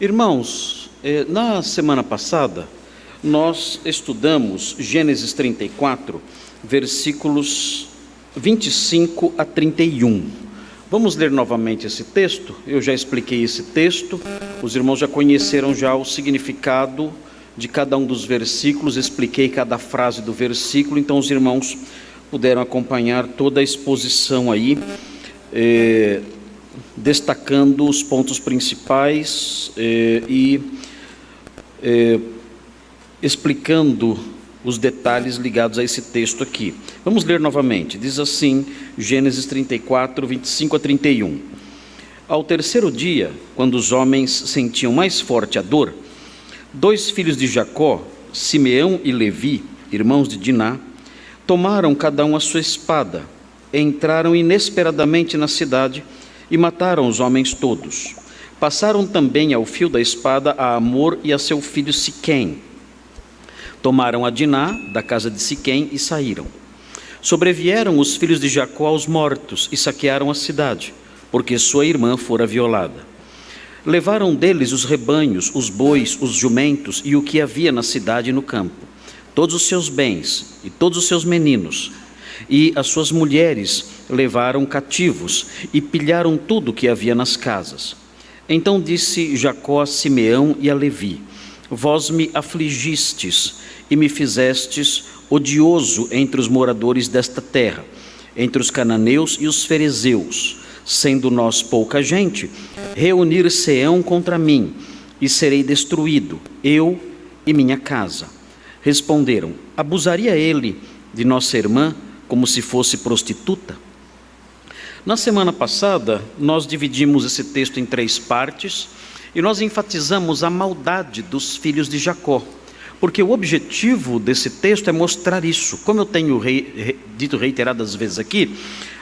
Irmãos, na semana passada, nós estudamos Gênesis 34, versículos 25 a 31. Vamos ler novamente esse texto. Eu já expliquei esse texto, os irmãos já conheceram já o significado de cada um dos versículos, expliquei cada frase do versículo, então os irmãos puderam acompanhar toda a exposição aí, destacando os pontos principais e explicando os detalhes ligados a esse texto aqui. Vamos ler novamente. Diz assim, Gênesis 34, 25 a 31. Ao terceiro dia, quando os homens sentiam mais forte a dor, 2 filhos de Jacó, Simeão e Levi, irmãos de Diná, tomaram cada um a sua espada, entraram inesperadamente na cidade e mataram os homens todos. Passaram também ao fio da espada a Amor e a seu filho Siquém. Tomaram a Diná da casa de Siquém e saíram. Sobrevieram os filhos de Jacó aos mortos e saquearam a cidade, porque sua irmã fora violada. Levaram deles os rebanhos, os bois, os jumentos e o que havia na cidade e no campo, todos os seus bens e todos os seus meninos, e as suas mulheres levaram cativos e pilharam tudo o que havia nas casas. Então disse Jacó a Simeão e a Levi: Vós me afligistes e me fizestes odioso entre os moradores desta terra, entre os cananeus e os ferezeus. Sendo nós pouca gente, reunir-se-ão contra mim, e serei destruído, eu e minha casa. Responderam: Abusaria ele de nossa irmã como se fosse prostituta? Na semana passada, nós dividimos esse texto em 3 partes e nós enfatizamos a maldade dos filhos de Jacó, porque o objetivo desse texto é mostrar isso. Como eu tenho dito reiteradas vezes aqui,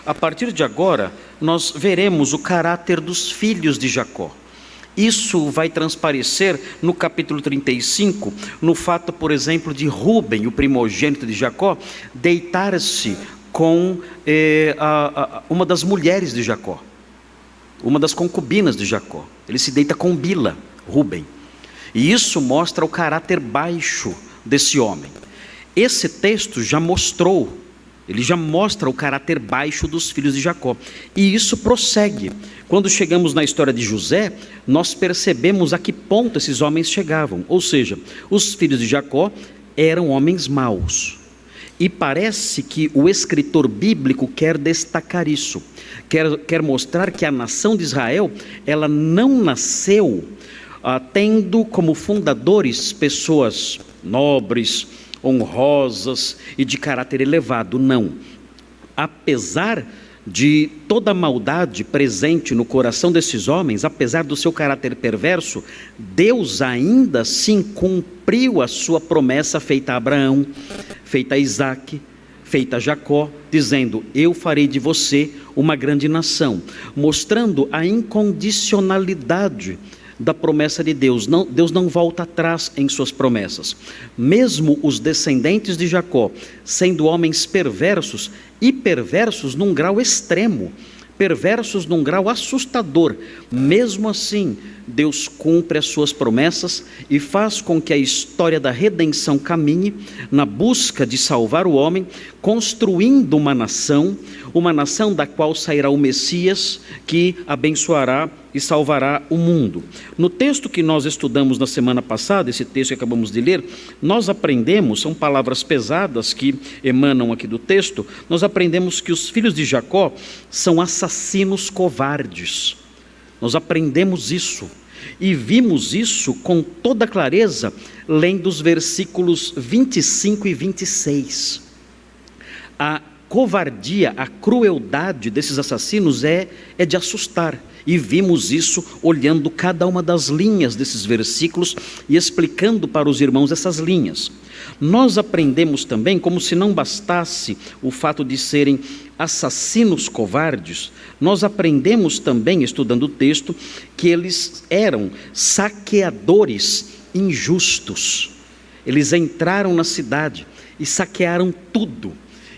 a partir de agora, nós veremos o caráter dos filhos de Jacó. Isso vai transparecer no capítulo 35, no fato, por exemplo, de Rúben, o primogênito de Jacó, deitar-se com uma das mulheres de Jacó, uma das concubinas de Jacó. Ele se deita com Bila, Rúben. E isso mostra o caráter baixo desse homem. Esse texto já mostrou, ele já mostra o caráter baixo dos filhos de Jacó. E isso prossegue. Quando chegamos na história de José, nós percebemos a que ponto esses homens chegavam. Ou seja, os filhos de Jacó eram homens maus. E parece que o escritor bíblico quer destacar isso. Quer mostrar que a nação de Israel, ela não nasceu tendo como fundadores pessoas nobres, honrosas e de caráter elevado. Não. Apesar de toda a maldade presente no coração desses homens, apesar do seu caráter perverso, Deus ainda assim cumpriu a sua promessa feita a Abraão, feita a Isaque, feita a Jacó, dizendo: eu farei de você uma grande nação, mostrando a incondicionalidade da promessa de Deus. Deus não volta atrás em suas promessas. Mesmo os descendentes de Jacó, sendo homens perversos, e perversos num grau extremo, perversos num grau assustador, mesmo assim, Deus cumpre as suas promessas e faz com que a história da redenção caminhe na busca de salvar o homem, construindo uma nação da qual sairá o Messias, que abençoará e salvará o mundo. No texto que nós estudamos na semana passada, esse texto que acabamos de ler, nós aprendemos, são palavras pesadas que emanam aqui do texto, nós aprendemos que os filhos de Jacó são assassinos covardes. Nós aprendemos isso e vimos isso com toda clareza lendo os versículos 25 e 26. A covardia, a crueldade desses assassinos é de assustar. E vimos isso olhando cada uma das linhas desses versículos e explicando para os irmãos essas linhas. Nós aprendemos também, como se não bastasse o fato de serem assassinos covardes, nós aprendemos também, estudando o texto, que eles eram saqueadores injustos. Eles entraram na cidade e saquearam tudo.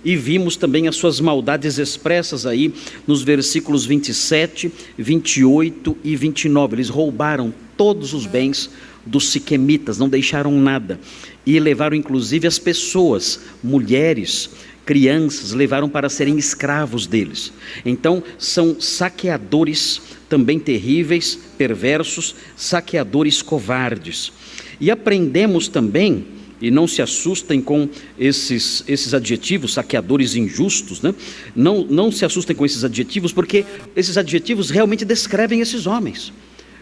e vimos também as suas maldades expressas aí nos versículos 27, 28 e 29. Eles roubaram todos os bens dos siquemitas, não deixaram nada, e levaram inclusive as pessoas, mulheres, crianças, levaram para serem escravos deles. Então são saqueadores também terríveis, perversos, saqueadores covardes. E aprendemos também, e não se assustem com esses adjetivos, saqueadores injustos, né? Não se assustem com esses adjetivos, porque esses adjetivos realmente descrevem esses homens.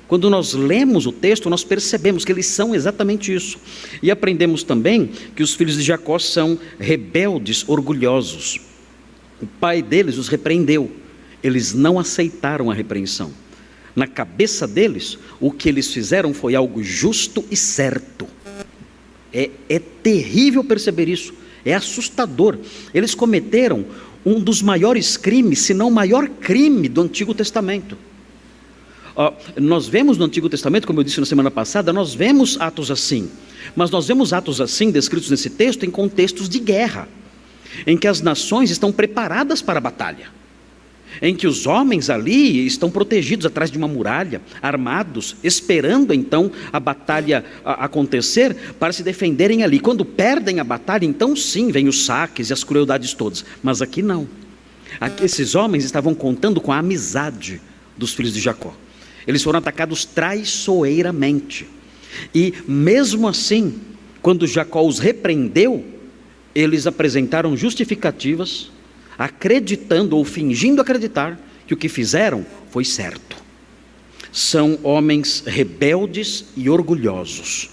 Quando nós lemos o texto, nós percebemos que eles são exatamente isso. E aprendemos também que os filhos de Jacó são rebeldes, orgulhosos. O pai deles os repreendeu. Eles não aceitaram a repreensão. Na cabeça deles, o que eles fizeram foi algo justo e certo. É terrível perceber isso. É assustador. Eles cometeram um dos maiores crimes, se não o maior crime do Antigo Testamento. Nós vemos no Antigo Testamento, como eu disse na semana passada, nós vemos atos assim, mas nós vemos atos assim descritos nesse texto em contextos de guerra, em que as nações estão preparadas para a batalha, em que os homens ali estão protegidos atrás de uma muralha, armados, esperando então a batalha acontecer para se defenderem ali. Quando perdem a batalha, então sim, vem os saques e as crueldades todas, mas aqui não. Aqui esses homens estavam contando com a amizade dos filhos de Jacó. Eles foram atacados traiçoeiramente. E mesmo assim, quando Jacó os repreendeu, eles apresentaram justificativas, acreditando ou fingindo acreditar que o que fizeram foi certo. São homens rebeldes e orgulhosos.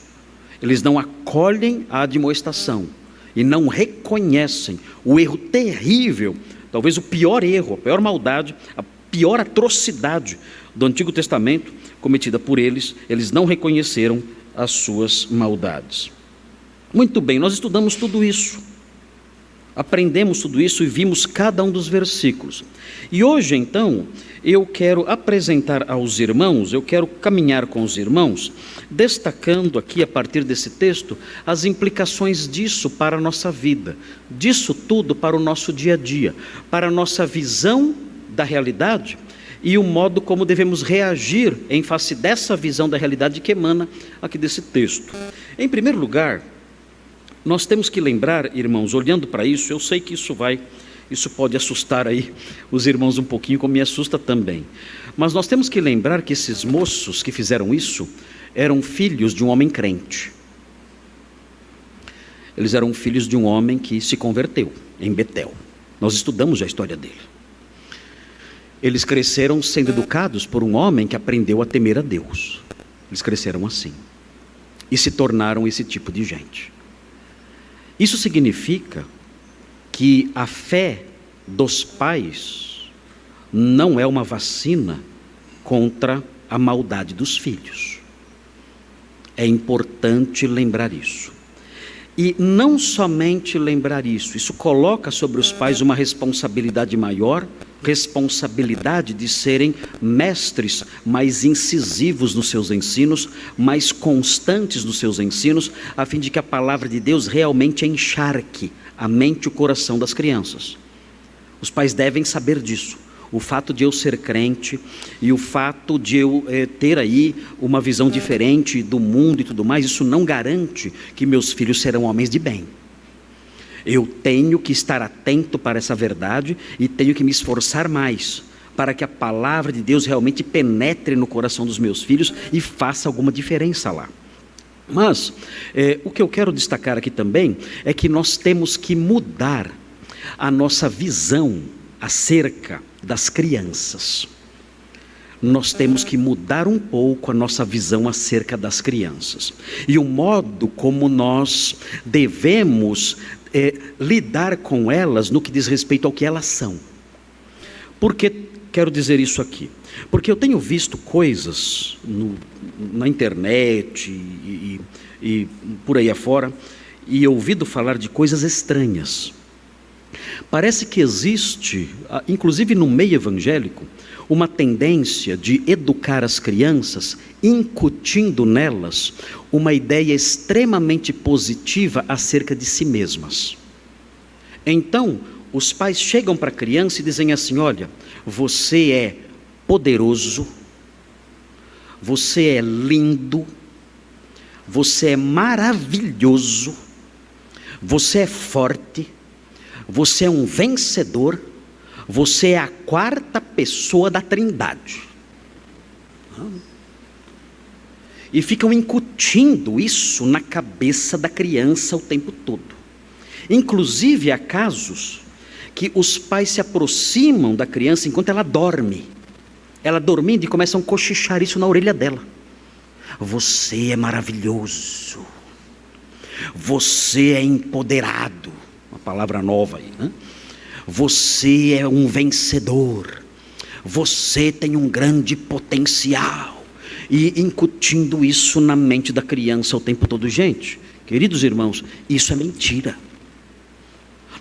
Eles não acolhem a admoestação e não reconhecem o erro terrível, talvez o pior erro, a pior maldade, a pior atrocidade do Antigo Testamento cometida por eles. Eles não reconheceram as suas maldades. Muito bem, nós estudamos tudo isso, aprendemos tudo isso e vimos cada um dos versículos. E hoje então eu quero apresentar aos irmãos, eu quero caminhar com os irmãos, destacando aqui a partir desse texto as implicações disso para a nossa vida, disso tudo para o nosso dia a dia, para a nossa visão da realidade e o modo como devemos reagir em face dessa visão da realidade que emana aqui desse texto. Em primeiro lugar, nós temos que lembrar, irmãos, olhando para isso, eu sei que isso pode assustar aí os irmãos um pouquinho, como me assusta também, mas nós temos que lembrar que esses moços que fizeram isso eram filhos de um homem crente. Eles eram filhos de um homem que se converteu em Betel. Nós estudamos a história dele. Eles cresceram sendo educados por um homem que aprendeu a temer a Deus. Eles cresceram assim e se tornaram esse tipo de gente. Isso significa que a fé dos pais não é uma vacina contra a maldade dos filhos. É importante lembrar isso. E não somente lembrar isso, isso coloca sobre os pais uma responsabilidade maior, responsabilidade de serem mestres mais incisivos nos seus ensinos, mais constantes nos seus ensinos, a fim de que a palavra de Deus realmente encharque a mente e o coração das crianças. Os pais devem saber disso. O fato de eu ser crente e o fato de eu ter aí uma visão diferente do mundo e tudo mais, isso não garante que meus filhos serão homens de bem. Eu tenho que estar atento para essa verdade e tenho que me esforçar mais para que a palavra de Deus realmente penetre no coração dos meus filhos e faça alguma diferença lá. Mas o que eu quero destacar aqui também é que nós temos que mudar a nossa visão acerca das crianças. Nós temos que mudar um pouco a nossa visão acerca das crianças e o modo como nós devemos lidar com elas no que diz respeito ao que elas são. Por que quero dizer isso aqui? Porque eu tenho visto coisas na internet e por aí afora e ouvido falar de coisas estranhas. Parece que existe, inclusive no meio evangélico, uma tendência de educar as crianças, incutindo nelas uma ideia extremamente positiva acerca de si mesmas. Então, os pais chegam para a criança e dizem assim: olha, você é poderoso, você é lindo, você é maravilhoso, você é forte, você é um vencedor, você é a quarta pessoa da Trindade. E ficam incutindo isso na cabeça da criança o tempo todo. Inclusive há casos que os pais se aproximam da criança enquanto ela dorme. Ela dormindo e começam a cochichar isso na orelha dela. Você é maravilhoso. Você é empoderado. Uma palavra nova aí, né? Você é um vencedor. Você tem um grande potencial. E incutindo isso na mente da criança o tempo todo. Gente, queridos irmãos, isso é mentira.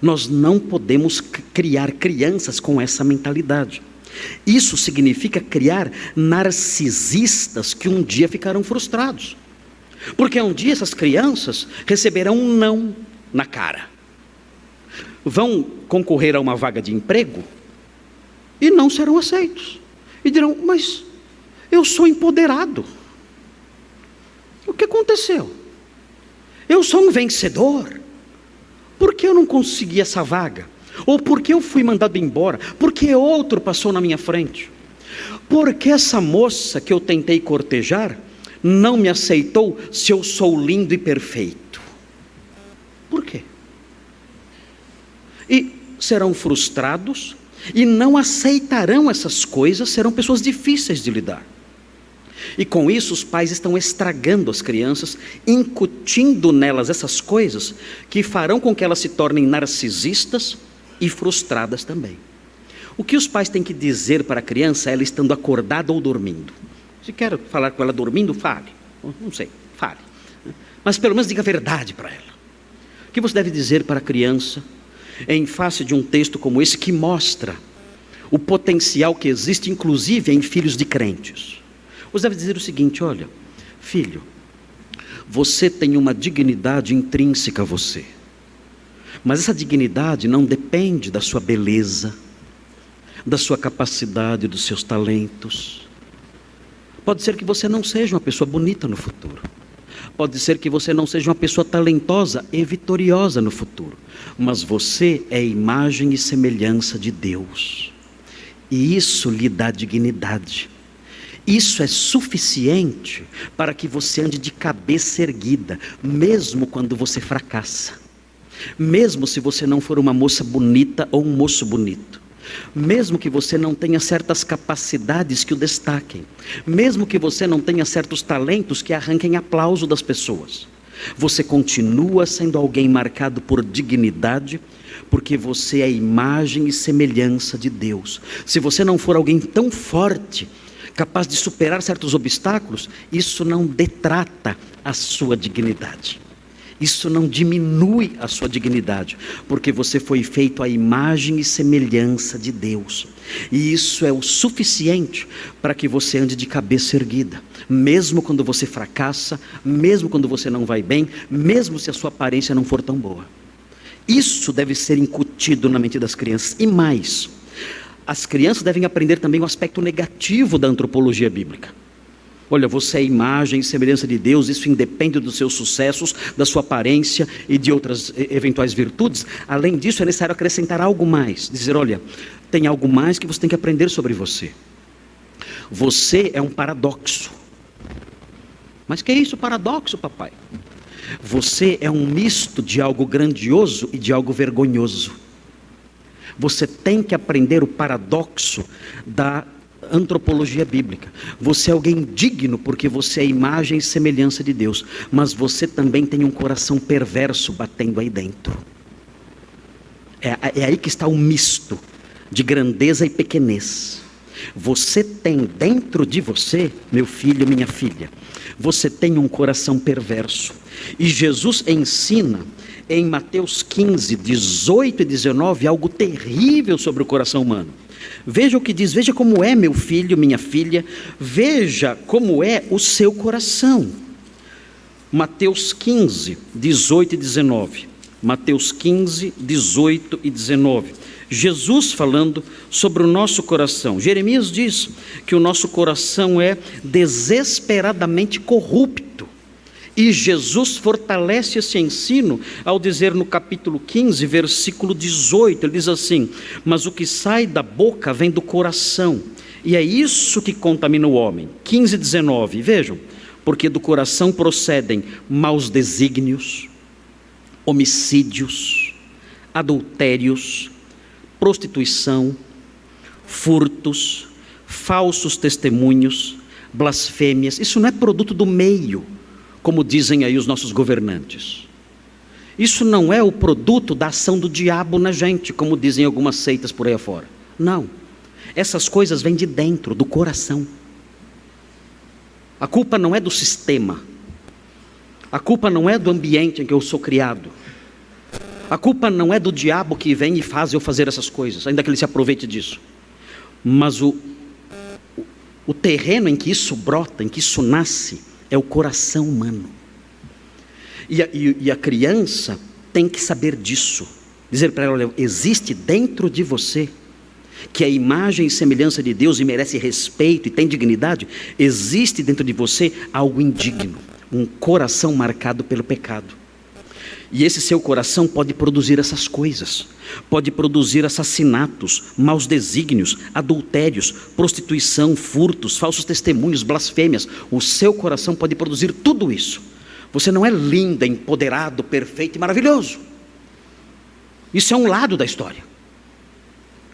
Nós não podemos criar crianças com essa mentalidade. Isso significa criar narcisistas que um dia ficarão frustrados. Porque um dia essas crianças receberão um não na cara. Vão concorrer a uma vaga de emprego e não serão aceitos. E dirão: mas eu sou empoderado. O que aconteceu? Eu sou um vencedor. Por que eu não consegui essa vaga? Ou por que eu fui mandado embora? Por que outro passou na minha frente? Por que essa moça que eu tentei cortejar não me aceitou se eu sou lindo e perfeito? Por quê? E serão frustrados e não aceitarão essas coisas, serão pessoas difíceis de lidar. E com isso os pais estão estragando as crianças, incutindo nelas essas coisas que farão com que elas se tornem narcisistas e frustradas também. O que os pais têm que dizer para a criança, ela estando acordada ou dormindo? Se quer falar com ela dormindo, fale. Não sei, fale. Mas pelo menos diga a verdade para ela. O que você deve dizer para a criança em face de um texto como esse que mostra o potencial que existe inclusive em filhos de crentes? Você deve dizer o seguinte: olha, filho, você tem uma dignidade intrínseca a você. Mas essa dignidade não depende da sua beleza, da sua capacidade, dos seus talentos. Pode ser que você não seja uma pessoa bonita no futuro. Pode ser que você não seja uma pessoa talentosa e vitoriosa no futuro. Mas você é imagem e semelhança de Deus. E isso lhe dá dignidade. Isso é suficiente para que você ande de cabeça erguida, mesmo quando você fracassa. Mesmo se você não for uma moça bonita ou um moço bonito. Mesmo que você não tenha certas capacidades que o destaquem. Mesmo que você não tenha certos talentos que arranquem aplauso das pessoas. Você continua sendo alguém marcado por dignidade, porque você é a imagem e semelhança de Deus. Se você não for alguém tão forte, capaz de superar certos obstáculos, isso não detrata a sua dignidade. Isso não diminui a sua dignidade, porque você foi feito à imagem e semelhança de Deus. E isso é o suficiente para que você ande de cabeça erguida, mesmo quando você fracassa, mesmo quando você não vai bem, mesmo se a sua aparência não for tão boa. Isso deve ser incutido na mente das crianças. E mais, as crianças devem aprender também o aspecto negativo da antropologia bíblica. Olha, você é imagem e semelhança de Deus, isso independe dos seus sucessos, da sua aparência e de outras eventuais virtudes. Além disso, é necessário acrescentar algo mais. Dizer, olha, tem algo mais que você tem que aprender sobre você. Você é um paradoxo. Mas que é isso, paradoxo, papai? Você é um misto de algo grandioso e de algo vergonhoso. Você tem que aprender o paradoxo da antropologia bíblica. Você é alguém digno porque você é imagem e semelhança de Deus, mas você também tem um coração perverso batendo aí dentro. É aí que está o misto de grandeza e pequenez. Você tem dentro de você, meu filho, minha filha, você tem um coração perverso. E Jesus ensina em Mateus 15, 18 e 19 algo terrível sobre o coração humano. Veja o que diz: veja como é, meu filho, minha filha, veja como é o seu coração. Mateus 15, 18 e 19. Mateus 15, 18 e 19. Jesus falando sobre o nosso coração. Jeremias diz que o nosso coração é desesperadamente corrupto. E Jesus fortalece esse ensino ao dizer no capítulo 15, versículo 18, ele diz assim: mas o que sai da boca vem do coração, e é isso que contamina o homem. 15, 19, vejam, porque do coração procedem maus desígnios, homicídios, adultérios, prostituição, furtos, falsos testemunhos, blasfêmias. Isso não é produto do meio, como dizem aí os nossos governantes. Isso não é o produto da ação do diabo na gente, como dizem algumas seitas por aí afora. Não, essas coisas vêm de dentro, do coração. A culpa não é do sistema, a culpa não é do ambiente em que eu sou criado, a culpa não é do diabo que vem e faz eu fazer essas coisas, ainda que ele se aproveite disso. Mas o terreno em que isso brota, em que isso nasce, é o coração humano. E a criança tem que saber disso, dizer para ela: olha, existe dentro de você, que é a imagem e semelhança de Deus e merece respeito e tem dignidade, existe dentro de você algo indigno, um coração marcado pelo pecado. E esse seu coração pode produzir essas coisas, pode produzir assassinatos, maus desígnios, adultérios, prostituição, furtos, falsos testemunhos, blasfêmias. O seu coração pode produzir tudo isso. Você não é linda, empoderado, perfeito e maravilhoso. Isso é um lado da história.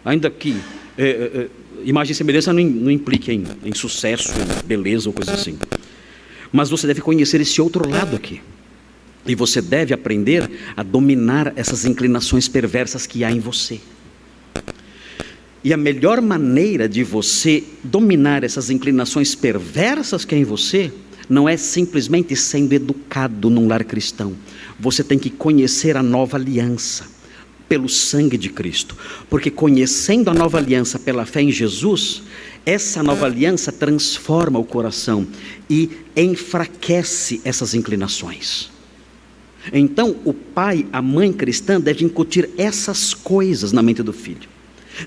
Ainda que imagem e semelhança não implique em sucesso, em beleza ou coisa assim. Mas você deve conhecer esse outro lado aqui. E você deve aprender a dominar essas inclinações perversas que há em você. E a melhor maneira de você dominar essas inclinações perversas que há em você, não é simplesmente sendo educado num lar cristão. Você tem que conhecer a nova aliança, pelo sangue de Cristo. Porque conhecendo a nova aliança pela fé em Jesus, essa nova aliança transforma o coração e enfraquece essas inclinações. Então, o pai, a mãe cristã deve incutir essas coisas na mente do filho,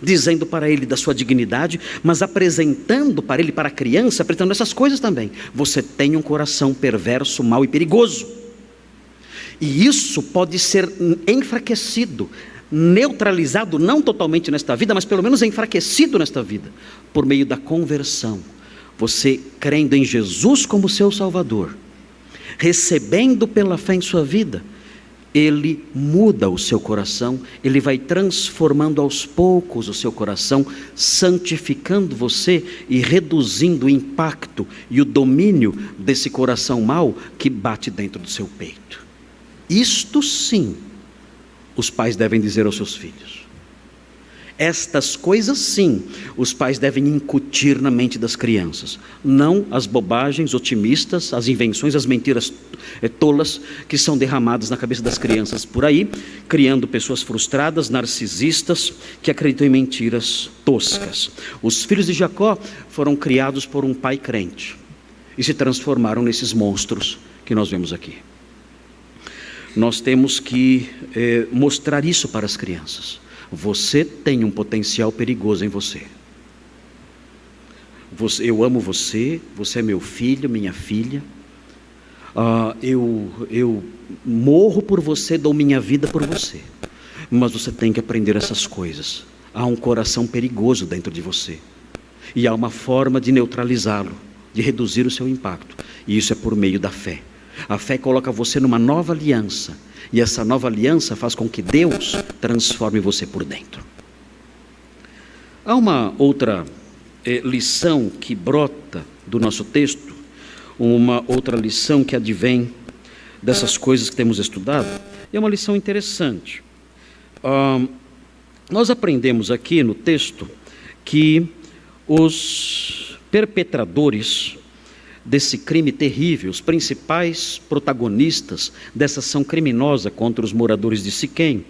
dizendo para ele da sua dignidade, mas apresentando para ele, para a criança, apresentando essas coisas também. Você tem um coração perverso, mau e perigoso. E isso pode ser enfraquecido, neutralizado, não totalmente nesta vida, mas pelo menos enfraquecido nesta vida, por meio da conversão. Você crendo em Jesus como seu Salvador, recebendo pela fé em sua vida, Ele muda o seu coração, Ele vai transformando aos poucos o seu coração, santificando você e reduzindo o impacto e o domínio desse coração mau que bate dentro do seu peito. Isto sim, os pais devem dizer aos seus filhos. Estas coisas sim, os pais devem incutir na mente das crianças, não as bobagens otimistas, as invenções, as mentiras tolas que são derramadas na cabeça das crianças por aí, criando pessoas frustradas, narcisistas, que acreditam em mentiras toscas. Os filhos de Jacó foram criados por um pai crente e se transformaram nesses monstros que nós vemos aqui. Nós temos que mostrar isso para as crianças. Você tem um potencial perigoso em você. Eu amo você, você é meu filho, minha filha. Eu morro por você, dou minha vida por você. Mas você tem que aprender essas coisas. Há um coração perigoso dentro de você. E há uma forma de neutralizá-lo, de reduzir o seu impacto. E isso é por meio da fé. A fé coloca você numa nova aliança. E essa nova aliança faz com que Deus transforme você por dentro. Há uma outra lição que brota do nosso texto, uma outra lição que advém dessas coisas que temos estudado. É uma lição interessante. Nós aprendemos aqui no texto que os perpetradores desse crime terrível, os principais protagonistas dessa ação criminosa contra os moradores de Siquém,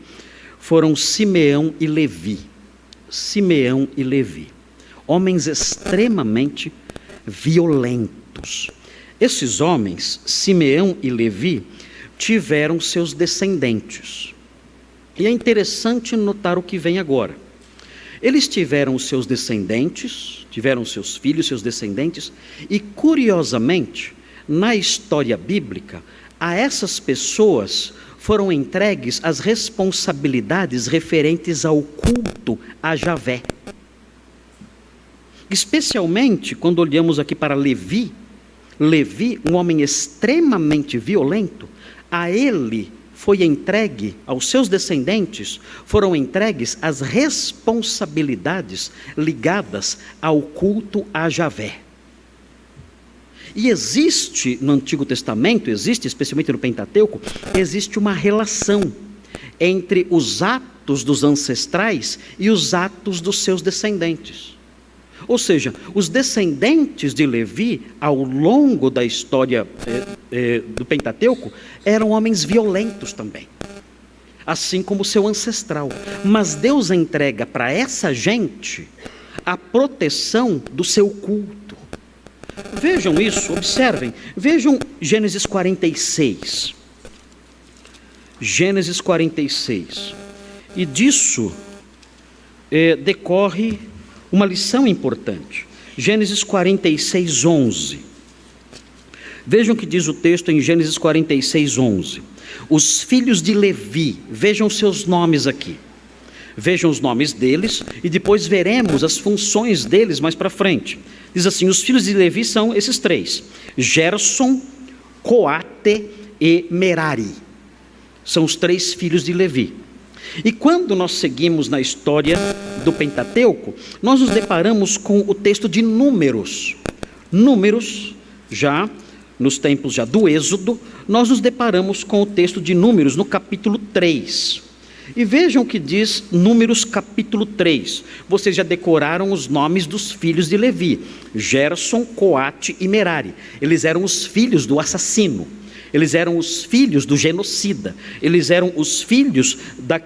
foram Simeão e Levi. Simeão e Levi, homens extremamente violentos. Esses homens, Simeão e Levi, tiveram seus descendentes. E é interessante notar o que vem agora. Eles tiveram os seus descendentes, tiveram seus filhos, seus descendentes, e curiosamente, na história bíblica, a essas pessoas foram entregues as responsabilidades referentes ao culto a Javé. Especialmente quando olhamos aqui para Levi, um homem extremamente violento, a ele foi entregue, aos seus descendentes, foram entregues as responsabilidades ligadas ao culto a Javé. E existe no Antigo Testamento, existe especialmente no Pentateuco, existe uma relação entre os atos dos ancestrais e os atos dos seus descendentes. Ou seja, os descendentes de Levi, ao longo da história do Pentateuco, eram homens violentos também, assim como o seu ancestral. Mas Deus entrega para essa gente a proteção do seu culto. Vejam isso, observem, vejam Gênesis 46. Gênesis 46. E disso decorre uma lição importante. Gênesis 46, 11. Vejam o que diz o texto em Gênesis 46, 11. Os filhos de Levi, vejam seus nomes aqui. Vejam os nomes deles e depois veremos as funções deles mais para frente. Diz assim, os filhos de Levi são esses três: Gerson, Coate e Merari. São os três filhos de Levi. E quando nós seguimos na história do Pentateuco, nós nos deparamos com o texto de Números. Números, já nos tempos já do Êxodo, nós nos deparamos com o texto de Números no capítulo 3. E vejam o que diz Números capítulo 3. Vocês já decoraram os nomes dos filhos de Levi: Gerson, Coate e Merari. Eles eram os filhos do assassino. Eles eram os filhos do genocida. Eles eram os filhos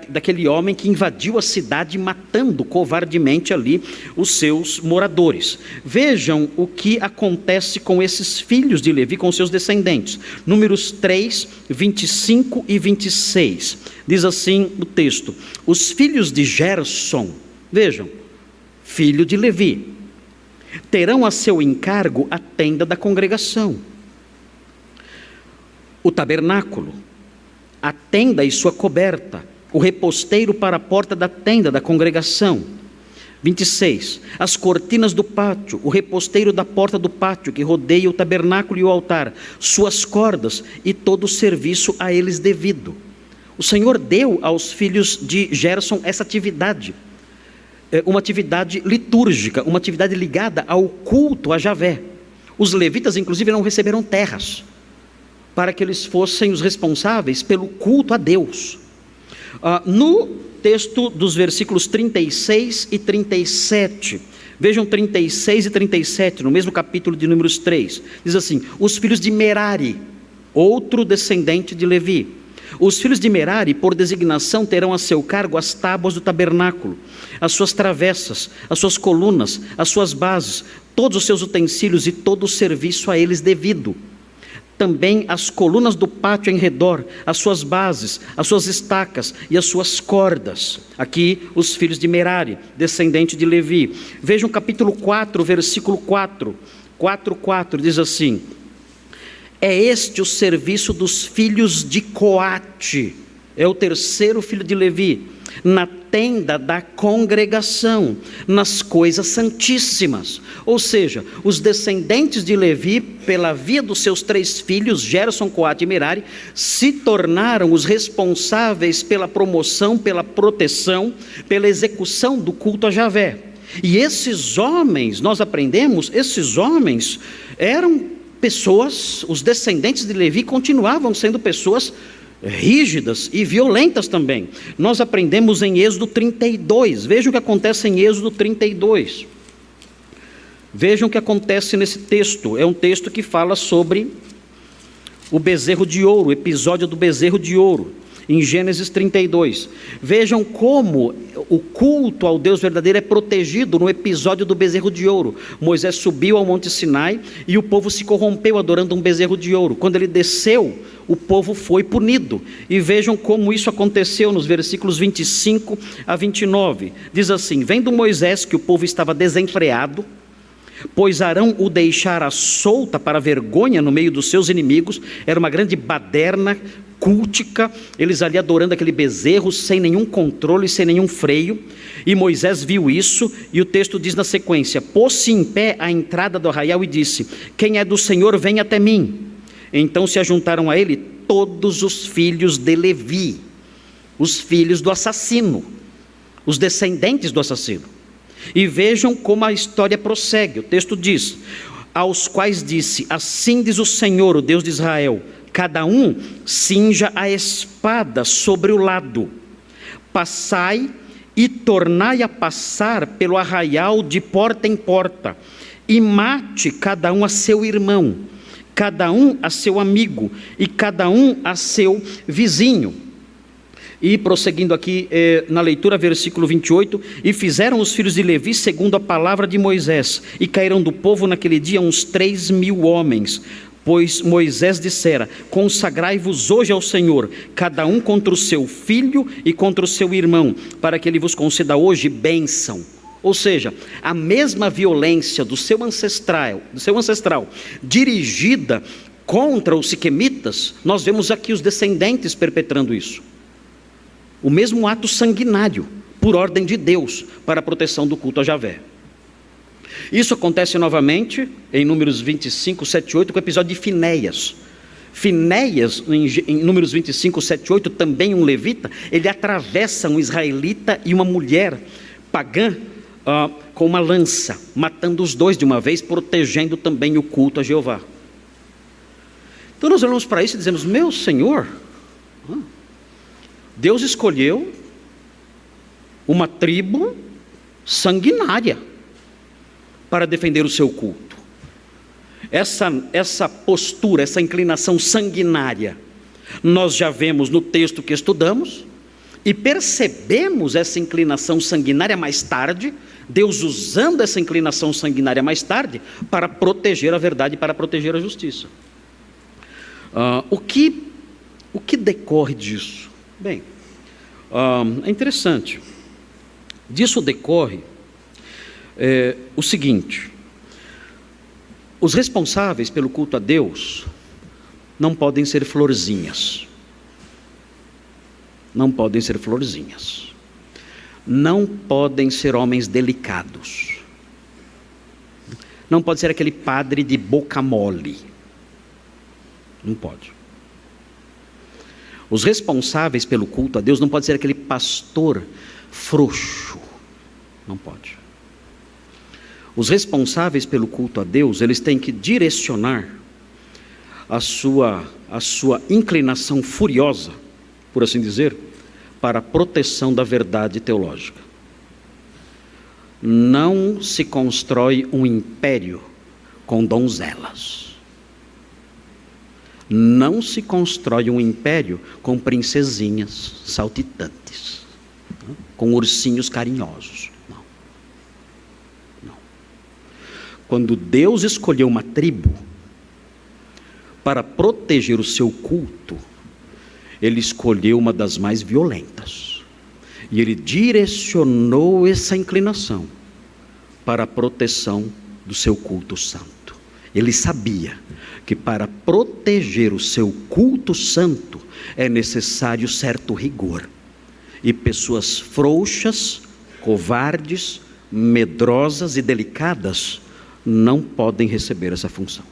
daquele homem que invadiu a cidade, matando covardemente ali os seus moradores. Vejam o que acontece com esses filhos de Levi, com seus descendentes. Números 3, 25 e 26. Diz assim o texto: os filhos de Gerson, vejam, filho de Levi, terão a seu encargo a tenda da congregação, o tabernáculo, a tenda e sua coberta, o reposteiro para a porta da tenda da congregação. 26. As cortinas do pátio, o reposteiro da porta do pátio que rodeia o tabernáculo e o altar, suas cordas e todo o serviço a eles devido. O Senhor deu aos filhos de Gerson essa atividade, uma atividade litúrgica, uma atividade ligada ao culto a Javé. Os levitas, inclusive, não receberam terras, para que eles fossem os responsáveis pelo culto a Deus. No texto dos versículos 36 e 37, vejam 36 e 37, no mesmo capítulo de Números 3, diz assim: os filhos de Merari, outro descendente de Levi. Os filhos de Merari, por designação, terão a seu cargo as tábuas do tabernáculo, as suas travessas, as suas colunas, as suas bases, todos os seus utensílios e todo o serviço a eles devido. Também as colunas do pátio em redor, as suas bases, as suas estacas e as suas cordas. Aqui os filhos de Merari, descendente de Levi. Vejam capítulo 4, versículo 4. 4, diz assim: é este o serviço dos filhos de Coate, é o terceiro filho de Levi, na tenda da congregação, nas coisas santíssimas. Ou seja, os descendentes de Levi, pela via dos seus três filhos, Gerson, Coate e Merari, se tornaram os responsáveis pela promoção, pela proteção, pela execução do culto a Javé. E esses homens, nós aprendemos, esses homens eram pessoas, os descendentes de Levi continuavam sendo pessoas rígidas e violentas também. Nós aprendemos em Êxodo 32, vejam o que acontece em Êxodo 32. Vejam o que acontece nesse texto, é um texto que fala sobre o bezerro de ouro, o episódio do bezerro de ouro. em Gênesis 32. Vejam como o culto ao Deus verdadeiro é protegido no episódio do bezerro de ouro. Moisés subiu ao Monte Sinai e o povo se corrompeu adorando um bezerro de ouro. Quando ele desceu, o povo foi punido. E vejam como isso aconteceu nos versículos 25 a 29. Diz assim: vendo Moisés que o povo estava desenfreado, pois Arão o deixara solta para vergonha no meio dos seus inimigos. Era uma grande baderna cultica, eles ali adorando aquele bezerro sem nenhum controle, sem nenhum freio. E Moisés viu isso, e o texto diz na sequência: pôs-se em pé à entrada do arraial e disse: quem é do Senhor, vem até mim. Então se ajuntaram a ele todos os filhos de Levi, os filhos do assassino, os descendentes do assassino. E vejam como a história prossegue. O texto diz: aos quais disse: assim diz o Senhor, o Deus de Israel, cada um cinja a espada sobre o lado, passai e tornai a passar pelo arraial de porta em porta, e mate cada um a seu irmão, cada um a seu amigo, e cada um a seu vizinho. E prosseguindo aqui na leitura, versículo 28, e fizeram os filhos de Levi segundo a palavra de Moisés, e caíram do povo naquele dia uns 3.000 homens, pois Moisés dissera: consagrai-vos hoje ao Senhor, cada um contra o seu filho e contra o seu irmão, para que ele vos conceda hoje bênção. Ou seja, a mesma violência do seu ancestral, dirigida contra os siquemitas, nós vemos aqui os descendentes perpetrando isso. O mesmo ato sanguinário, por ordem de Deus, para a proteção do culto a Javé. Isso acontece novamente em Números 25, 7 e 8, com o episódio de Finéias. Finéias, em Números 25, 7 e 8, também um levita, ele atravessa um israelita e uma mulher pagã com uma lança, matando os dois de uma vez, protegendo também o culto a Jeová. Então nós olhamos para isso e dizemos: meu Senhor, Deus escolheu uma tribo sanguinária para defender o seu culto. Essa postura, essa inclinação sanguinária, nós já vemos no texto que estudamos, e percebemos essa inclinação sanguinária mais tarde, Deus usando essa inclinação sanguinária mais tarde, para proteger a verdade, para proteger a justiça. O que decorre disso? Bem, é interessante. Disso decorre o seguinte: os responsáveis pelo culto a Deus não podem ser florzinhas. Não podem ser florzinhas. Não podem ser homens delicados. Não pode ser aquele padre de boca mole. Não pode. Os responsáveis pelo culto a Deus não pode ser aquele pastor frouxo. Não pode. Os responsáveis pelo culto a Deus, eles têm que direcionar a sua inclinação furiosa, por assim dizer, para a proteção da verdade teológica. Não se constrói um império com donzelas. Não se constrói um império com princesinhas saltitantes, com ursinhos carinhosos. Não. Não. Quando Deus escolheu uma tribo para proteger o seu culto, Ele escolheu uma das mais violentas. E Ele direcionou essa inclinação para a proteção do seu culto santo. Ele sabia que para proteger o seu culto santo é necessário certo rigor. E pessoas frouxas, covardes, medrosas e delicadas não podem receber essa função.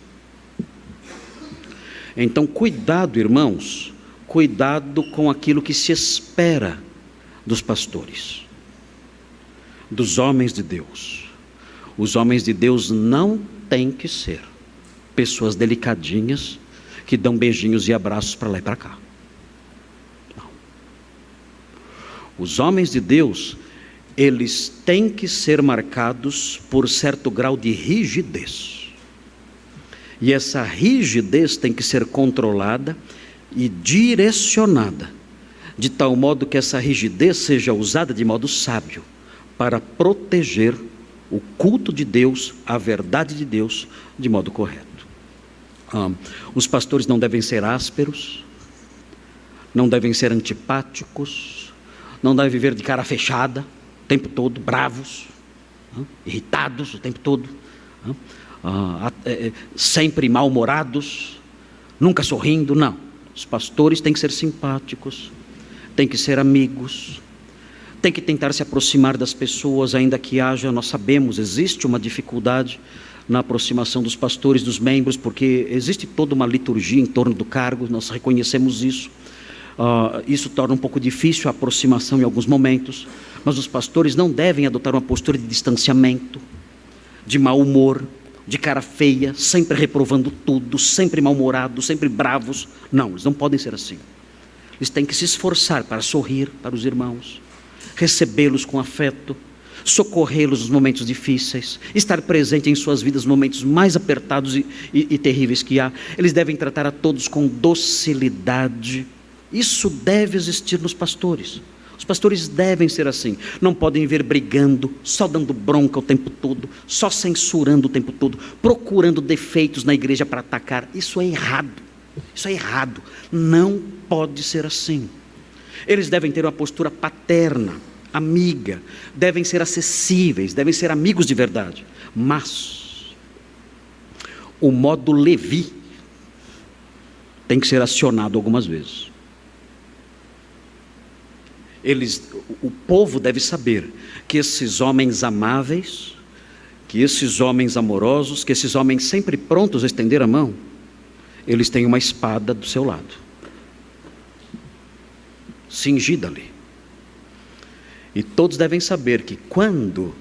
Então, cuidado, irmãos, cuidado com aquilo que se espera dos pastores, dos homens de Deus. Os homens de Deus não têm que ser pessoas delicadinhas que dão beijinhos e abraços para lá e para cá. Não. Os homens de Deus, eles têm que ser marcados por certo grau de rigidez. E essa rigidez tem que ser controlada e direcionada de tal modo que essa rigidez seja usada de modo sábio, para proteger o culto de Deus, a verdade de Deus, de modo correto. Os pastores não devem ser ásperos, não devem ser antipáticos, não devem viver de cara fechada o tempo todo, bravos, irritados o tempo todo, sempre mal-humorados, nunca sorrindo. Não, os pastores têm que ser simpáticos, têm que ser amigos, têm que tentar se aproximar das pessoas, ainda que haja, nós sabemos, existe uma dificuldade na aproximação dos pastores, dos membros, porque existe toda uma liturgia em torno do cargo, nós reconhecemos isso. Isso torna um pouco difícil a aproximação em alguns momentos, mas os pastores não devem adotar uma postura de distanciamento, de mau humor, de cara feia, sempre reprovando tudo, sempre mal-humorados, sempre bravos. Não, eles não podem ser assim. Eles têm que se esforçar para sorrir para os irmãos, recebê-los com afeto, socorrê-los nos momentos difíceis, estar presente em suas vidas nos momentos mais apertados e terríveis que há. Eles devem tratar a todos com docilidade. Isso deve existir nos pastores. Os pastores devem ser assim. Não podem vir brigando, só dando bronca o tempo todo, só censurando o tempo todo, procurando defeitos na igreja para atacar. Isso é errado. Isso é errado. Não pode ser assim. Eles devem ter uma postura paterna, amiga, devem ser acessíveis, devem ser amigos de verdade. Mas o modo Levi tem que ser acionado algumas vezes. O povo deve saber que esses homens amáveis, que esses homens amorosos, que esses homens sempre prontos a estender a mão, eles têm uma espada do seu lado, cingida ali. E todos devem saber que quando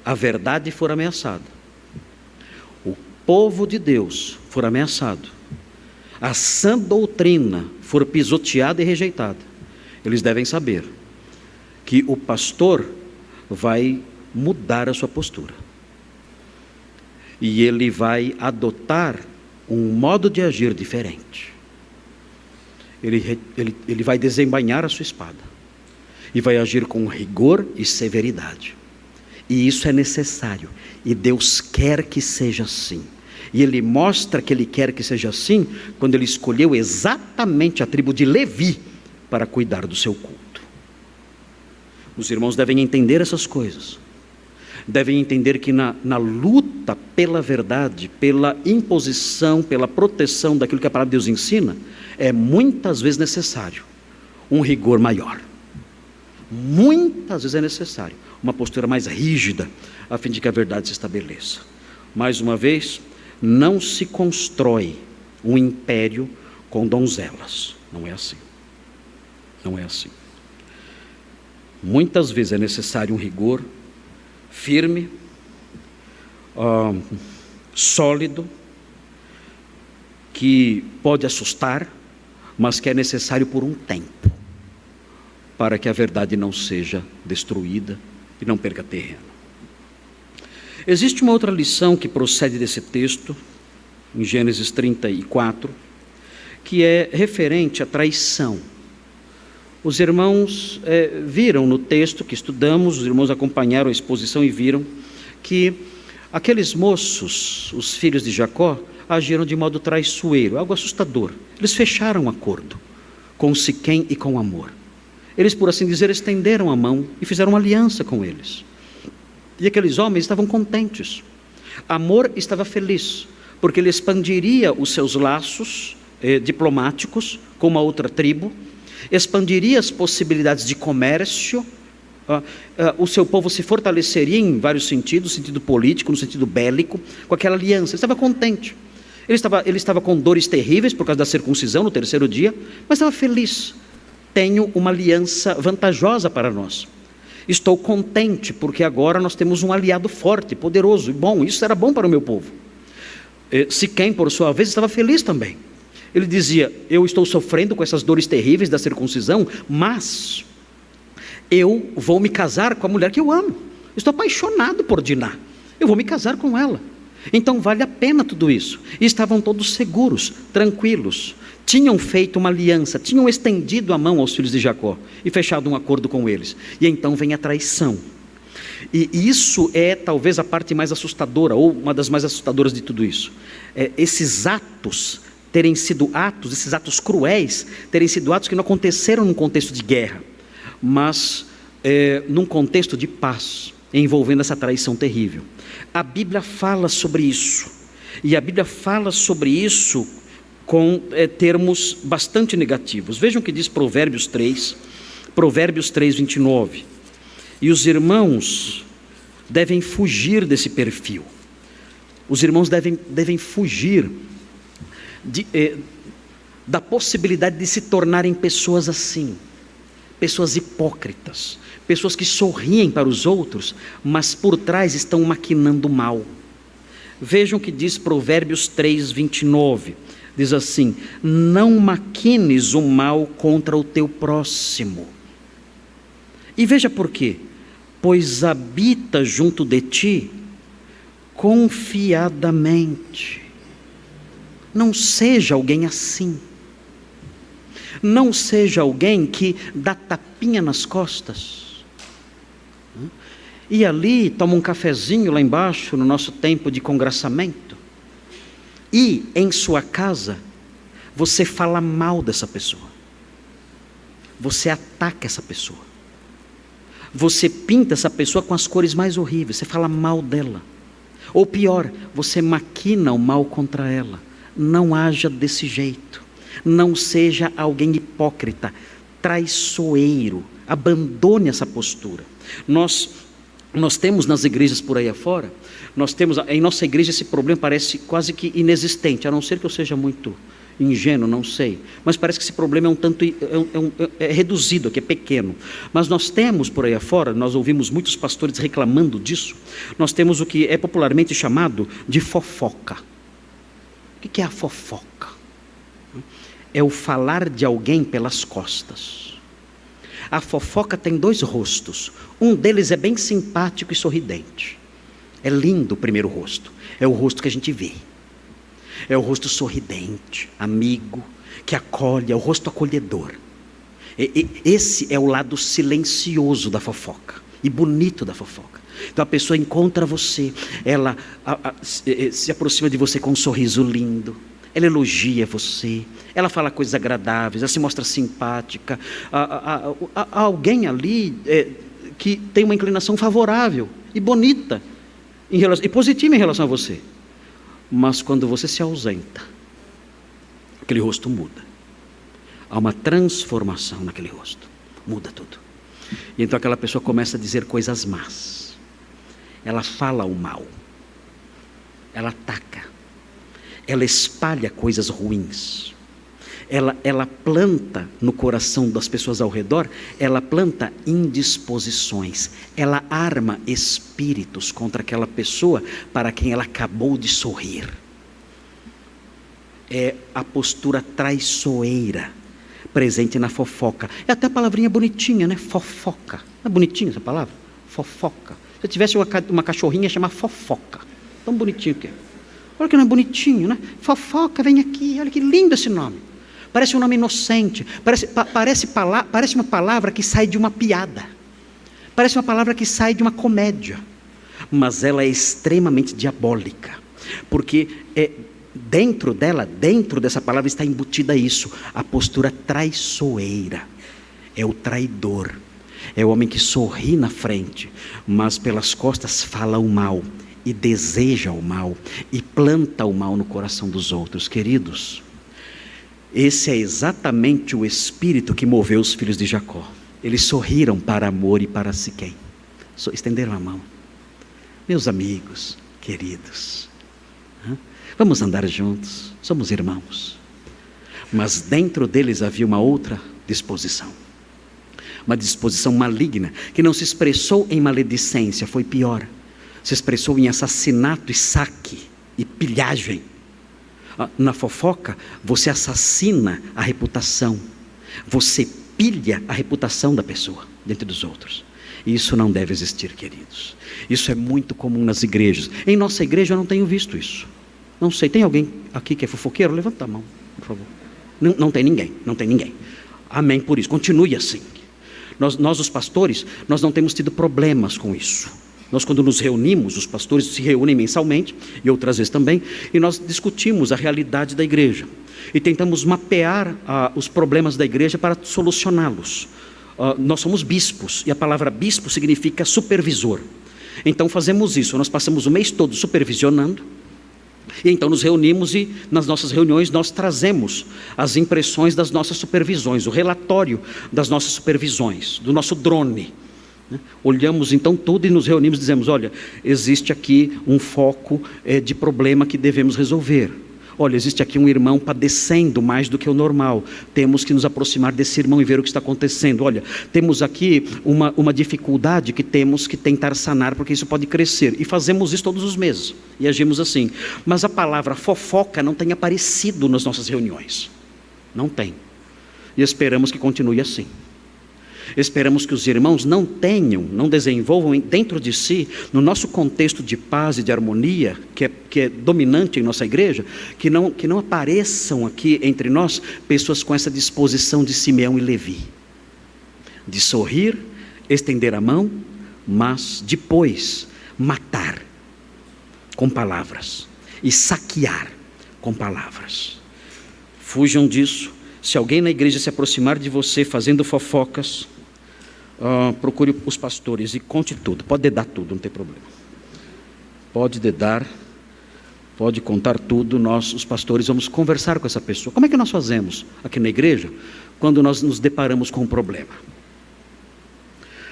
a verdade for ameaçada, o povo de Deus for ameaçado, a sã doutrina for pisoteada e rejeitada, eles devem saber que o pastor vai mudar a sua postura. E ele vai adotar um modo de agir diferente. Ele vai desembainhar a sua espada. E vai agir com rigor e severidade. E isso é necessário. E Deus quer que seja assim. E Ele mostra que Ele quer que seja assim quando Ele escolheu exatamente a tribo de Levi para cuidar do seu culto. Os irmãos devem entender essas coisas. Devem entender que na luta pela verdade, pela imposição, pela proteção daquilo que a palavra de Deus ensina, é muitas vezes necessário um rigor maior. Muitas vezes é necessário uma postura mais rígida, a fim de que a verdade se estabeleça. Mais uma vez, não se constrói um império com donzelas. Não é assim. Não é assim. Muitas vezes é necessário um rigor firme, sólido, que pode assustar, mas que é necessário por um tempo, para que a verdade não seja destruída e não perca terreno. Existe uma outra lição que procede desse texto, em Gênesis 34, que é referente à traição. Os irmãos viram no texto que estudamos, os irmãos acompanharam a exposição e viram que aqueles moços, os filhos de Jacó, agiram de modo traiçoeiro, algo assustador. Eles fecharam um acordo com Siquém e com Amor. Eles, por assim dizer, estenderam a mão e fizeram uma aliança com eles. E aqueles homens estavam contentes. Amor estava feliz, porque ele expandiria os seus laços diplomáticos com uma outra tribo, expandiria as possibilidades de comércio, o seu povo se fortaleceria em vários sentidos, no sentido político, no sentido bélico, com aquela aliança. Ele estava contente. Ele estava com dores terríveis por causa da circuncisão no 3º dia, mas estava feliz. Tenho uma aliança vantajosa para nós. Estou contente porque agora nós temos um aliado forte, poderoso e bom. Isso era bom para o meu povo. Siquém, por sua vez, estava feliz também. Ele dizia: eu estou sofrendo com essas dores terríveis da circuncisão, mas eu vou me casar com a mulher que eu amo. Estou apaixonado por Diná. Eu vou me casar com ela. Então vale a pena tudo isso. E estavam todos seguros, tranquilos. Tinham feito uma aliança, tinham estendido a mão aos filhos de Jacó e fechado um acordo com eles. E então vem a traição. E isso é talvez a parte mais assustadora, ou uma das mais assustadoras de tudo isso. Esses atos terem sido atos, esses atos cruéis, terem sido atos que não aconteceram num contexto de guerra, mas num contexto de paz, envolvendo essa traição terrível. A Bíblia fala sobre isso, e a Bíblia fala sobre isso com termos bastante negativos. Vejam o que diz Provérbios 3, 29. E os irmãos devem fugir desse perfil. Os irmãos devem fugir da possibilidade de se tornarem pessoas assim, pessoas hipócritas, pessoas que sorriem para os outros, mas por trás estão maquinando mal. Vejam o que diz Provérbios 3, 29. Diz assim: não maquines o mal contra o teu próximo. E veja por quê. Pois habita junto de ti confiadamente. Não seja alguém assim. Não seja alguém que dá tapinha nas costas. E ali toma um cafezinho lá embaixo no nosso tempo de congraçamento. E em sua casa você fala mal dessa pessoa. Você ataca essa pessoa. Você pinta essa pessoa com as cores mais horríveis, você fala mal dela. Ou pior, você maquina o mal contra ela. Não haja desse jeito. Não seja alguém hipócrita, traiçoeiro. Abandone essa postura. Nós temos nas igrejas por aí afora, em nossa igreja esse problema parece quase que inexistente, a não ser que eu seja muito ingênuo, não sei, mas parece que esse problema é reduzido aqui, é pequeno. Mas nós temos por aí afora, nós ouvimos muitos pastores reclamando disso, nós temos o que é popularmente chamado de fofoca. O que é a fofoca? É o falar de alguém pelas costas. A fofoca tem dois rostos, um deles é bem simpático e sorridente, é lindo o primeiro rosto, é o rosto que a gente vê. É o rosto sorridente, amigo, que acolhe, é o rosto acolhedor. Esse é o lado silencioso da fofoca e bonito da fofoca. Então a pessoa encontra você, ela se aproxima de você com um sorriso lindo, ela elogia você, ela fala coisas agradáveis, ela se mostra simpática. Há alguém ali que tem uma inclinação favorável e bonita e positiva em relação a você. Mas quando você se ausenta, aquele rosto muda. Há uma transformação naquele rosto. Muda tudo. E então aquela pessoa começa a dizer coisas más. Ela fala o mal. Ela ataca. Ela espalha coisas ruins. Ela planta no coração das pessoas ao redor, ela planta indisposições, ela arma espíritos contra aquela pessoa para quem ela acabou de sorrir. É a postura traiçoeira presente na fofoca. É até a palavrinha bonitinha, né? Fofoca. Não é bonitinha essa palavra? Fofoca. Se eu tivesse uma cachorrinha, ia chamar Fofoca. Tão bonitinho que é. Olha que não é bonitinho, né? Fofoca, vem aqui, olha que lindo esse nome. Parece um nome inocente, parece uma palavra que sai de uma piada, parece uma palavra que sai de uma comédia, mas ela é extremamente diabólica, porque dentro dessa palavra está embutida isso, a postura traiçoeira, é o traidor, é o homem que sorri na frente, mas pelas costas fala o mal, e deseja o mal, e planta o mal no coração dos outros. Queridos, esse é exatamente o espírito que moveu os filhos de Jacó. Eles sorriram para amor e para Siquém. Estenderam a mão. Meus amigos, queridos, vamos andar juntos, somos irmãos. Mas dentro deles havia uma outra disposição. Uma disposição maligna, que não se expressou em maledicência, foi pior. Se expressou em assassinato e saque e pilhagem. Na fofoca, você assassina a reputação, você pilha a reputação da pessoa diante dos outros. E isso não deve existir, queridos. Isso é muito comum nas igrejas. Em nossa igreja eu não tenho visto isso. Não sei, tem alguém aqui que é fofoqueiro? Levanta a mão, por favor. Não tem ninguém, não tem ninguém. Amém por isso, continue assim. Nós os pastores, nós não temos tido problemas com isso. Nós, quando nos reunimos, os pastores se reúnem mensalmente, e outras vezes também, e nós discutimos a realidade da igreja. E tentamos mapear os problemas da igreja para solucioná-los. Nós somos bispos, e a palavra bispo significa supervisor. Então fazemos isso, nós passamos o mês todo supervisionando, e então nos reunimos e nas nossas reuniões nós trazemos as impressões das nossas supervisões, o relatório das nossas supervisões, do nosso drone. Olhamos então tudo e nos reunimos e dizemos, olha, existe aqui um foco de problema que devemos resolver. Olha, existe aqui um irmão padecendo mais do que o normal. Temos que nos aproximar desse irmão e ver o que está acontecendo. Olha, temos aqui uma dificuldade que temos que tentar sanar, porque isso pode crescer. E fazemos isso todos os meses. E agimos assim. Mas a palavra fofoca não tem aparecido nas nossas reuniões. Não tem. E esperamos que continue assim. Esperamos que os irmãos não desenvolvam dentro de si, no nosso contexto de paz e de harmonia, que é dominante em nossa igreja, que não apareçam aqui entre nós pessoas com essa disposição de Simeão e Levi, de sorrir, estender a mão, mas depois matar com palavras e saquear com palavras. Fujam disso. Se alguém na igreja se aproximar de você fazendo fofocas, procure os pastores e conte tudo. Pode dedar tudo, não tem problema. Pode dedar, pode contar tudo. Nós, os pastores, vamos conversar com essa pessoa. Como é que nós fazemos aqui na igreja quando nós nos deparamos com um problema?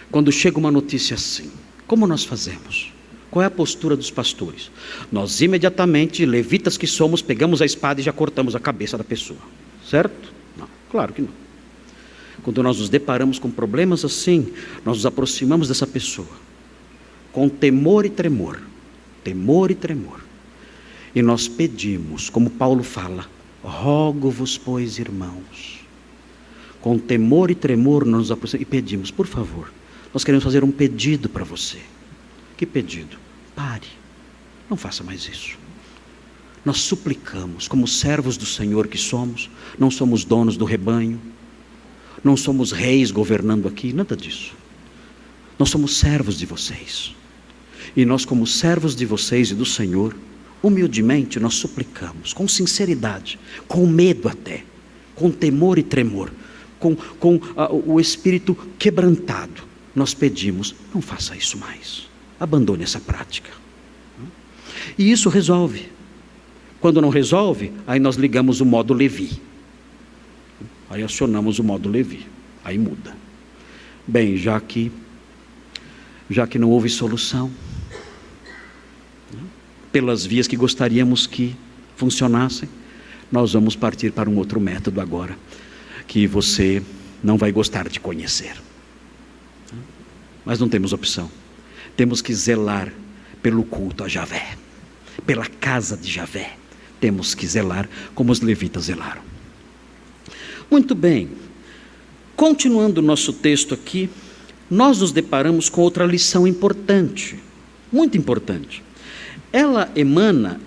Quando chega uma notícia assim, como nós fazemos? Qual é a postura dos pastores? Nós imediatamente, levitas que somos, pegamos a espada e já cortamos a cabeça da pessoa. Certo? Não, claro que não. Quando nós nos deparamos com problemas assim, nós nos aproximamos dessa pessoa com temor e tremor, e nós pedimos, como Paulo fala, rogo-vos, pois, irmãos, com temor e tremor nós nos aproximamos e pedimos, por favor, nós queremos fazer um pedido para você. Que pedido? Pare, não faça mais isso. Nós suplicamos, como servos do Senhor que somos, não somos donos do rebanho, não somos reis governando aqui, nada disso. Nós somos servos de vocês. E nós, como servos de vocês e do Senhor, humildemente nós suplicamos, com sinceridade, com medo até, com temor e tremor, com o espírito quebrantado, nós pedimos, não faça isso mais, abandone essa prática. E isso resolve. Quando não resolve, aí nós ligamos o modo Levi. Aí acionamos o modo Levi. Aí muda. Bem, já que não houve solução, pelas vias que gostaríamos que funcionassem, nós vamos partir para um outro método agora, que você não vai gostar de conhecer. Mas não temos opção. Temos que zelar pelo culto a Javé, pela casa de Javé. Temos que zelar como os levitas zelaram. Muito bem, continuando o nosso texto aqui, nós nos deparamos com outra lição importante, muito importante.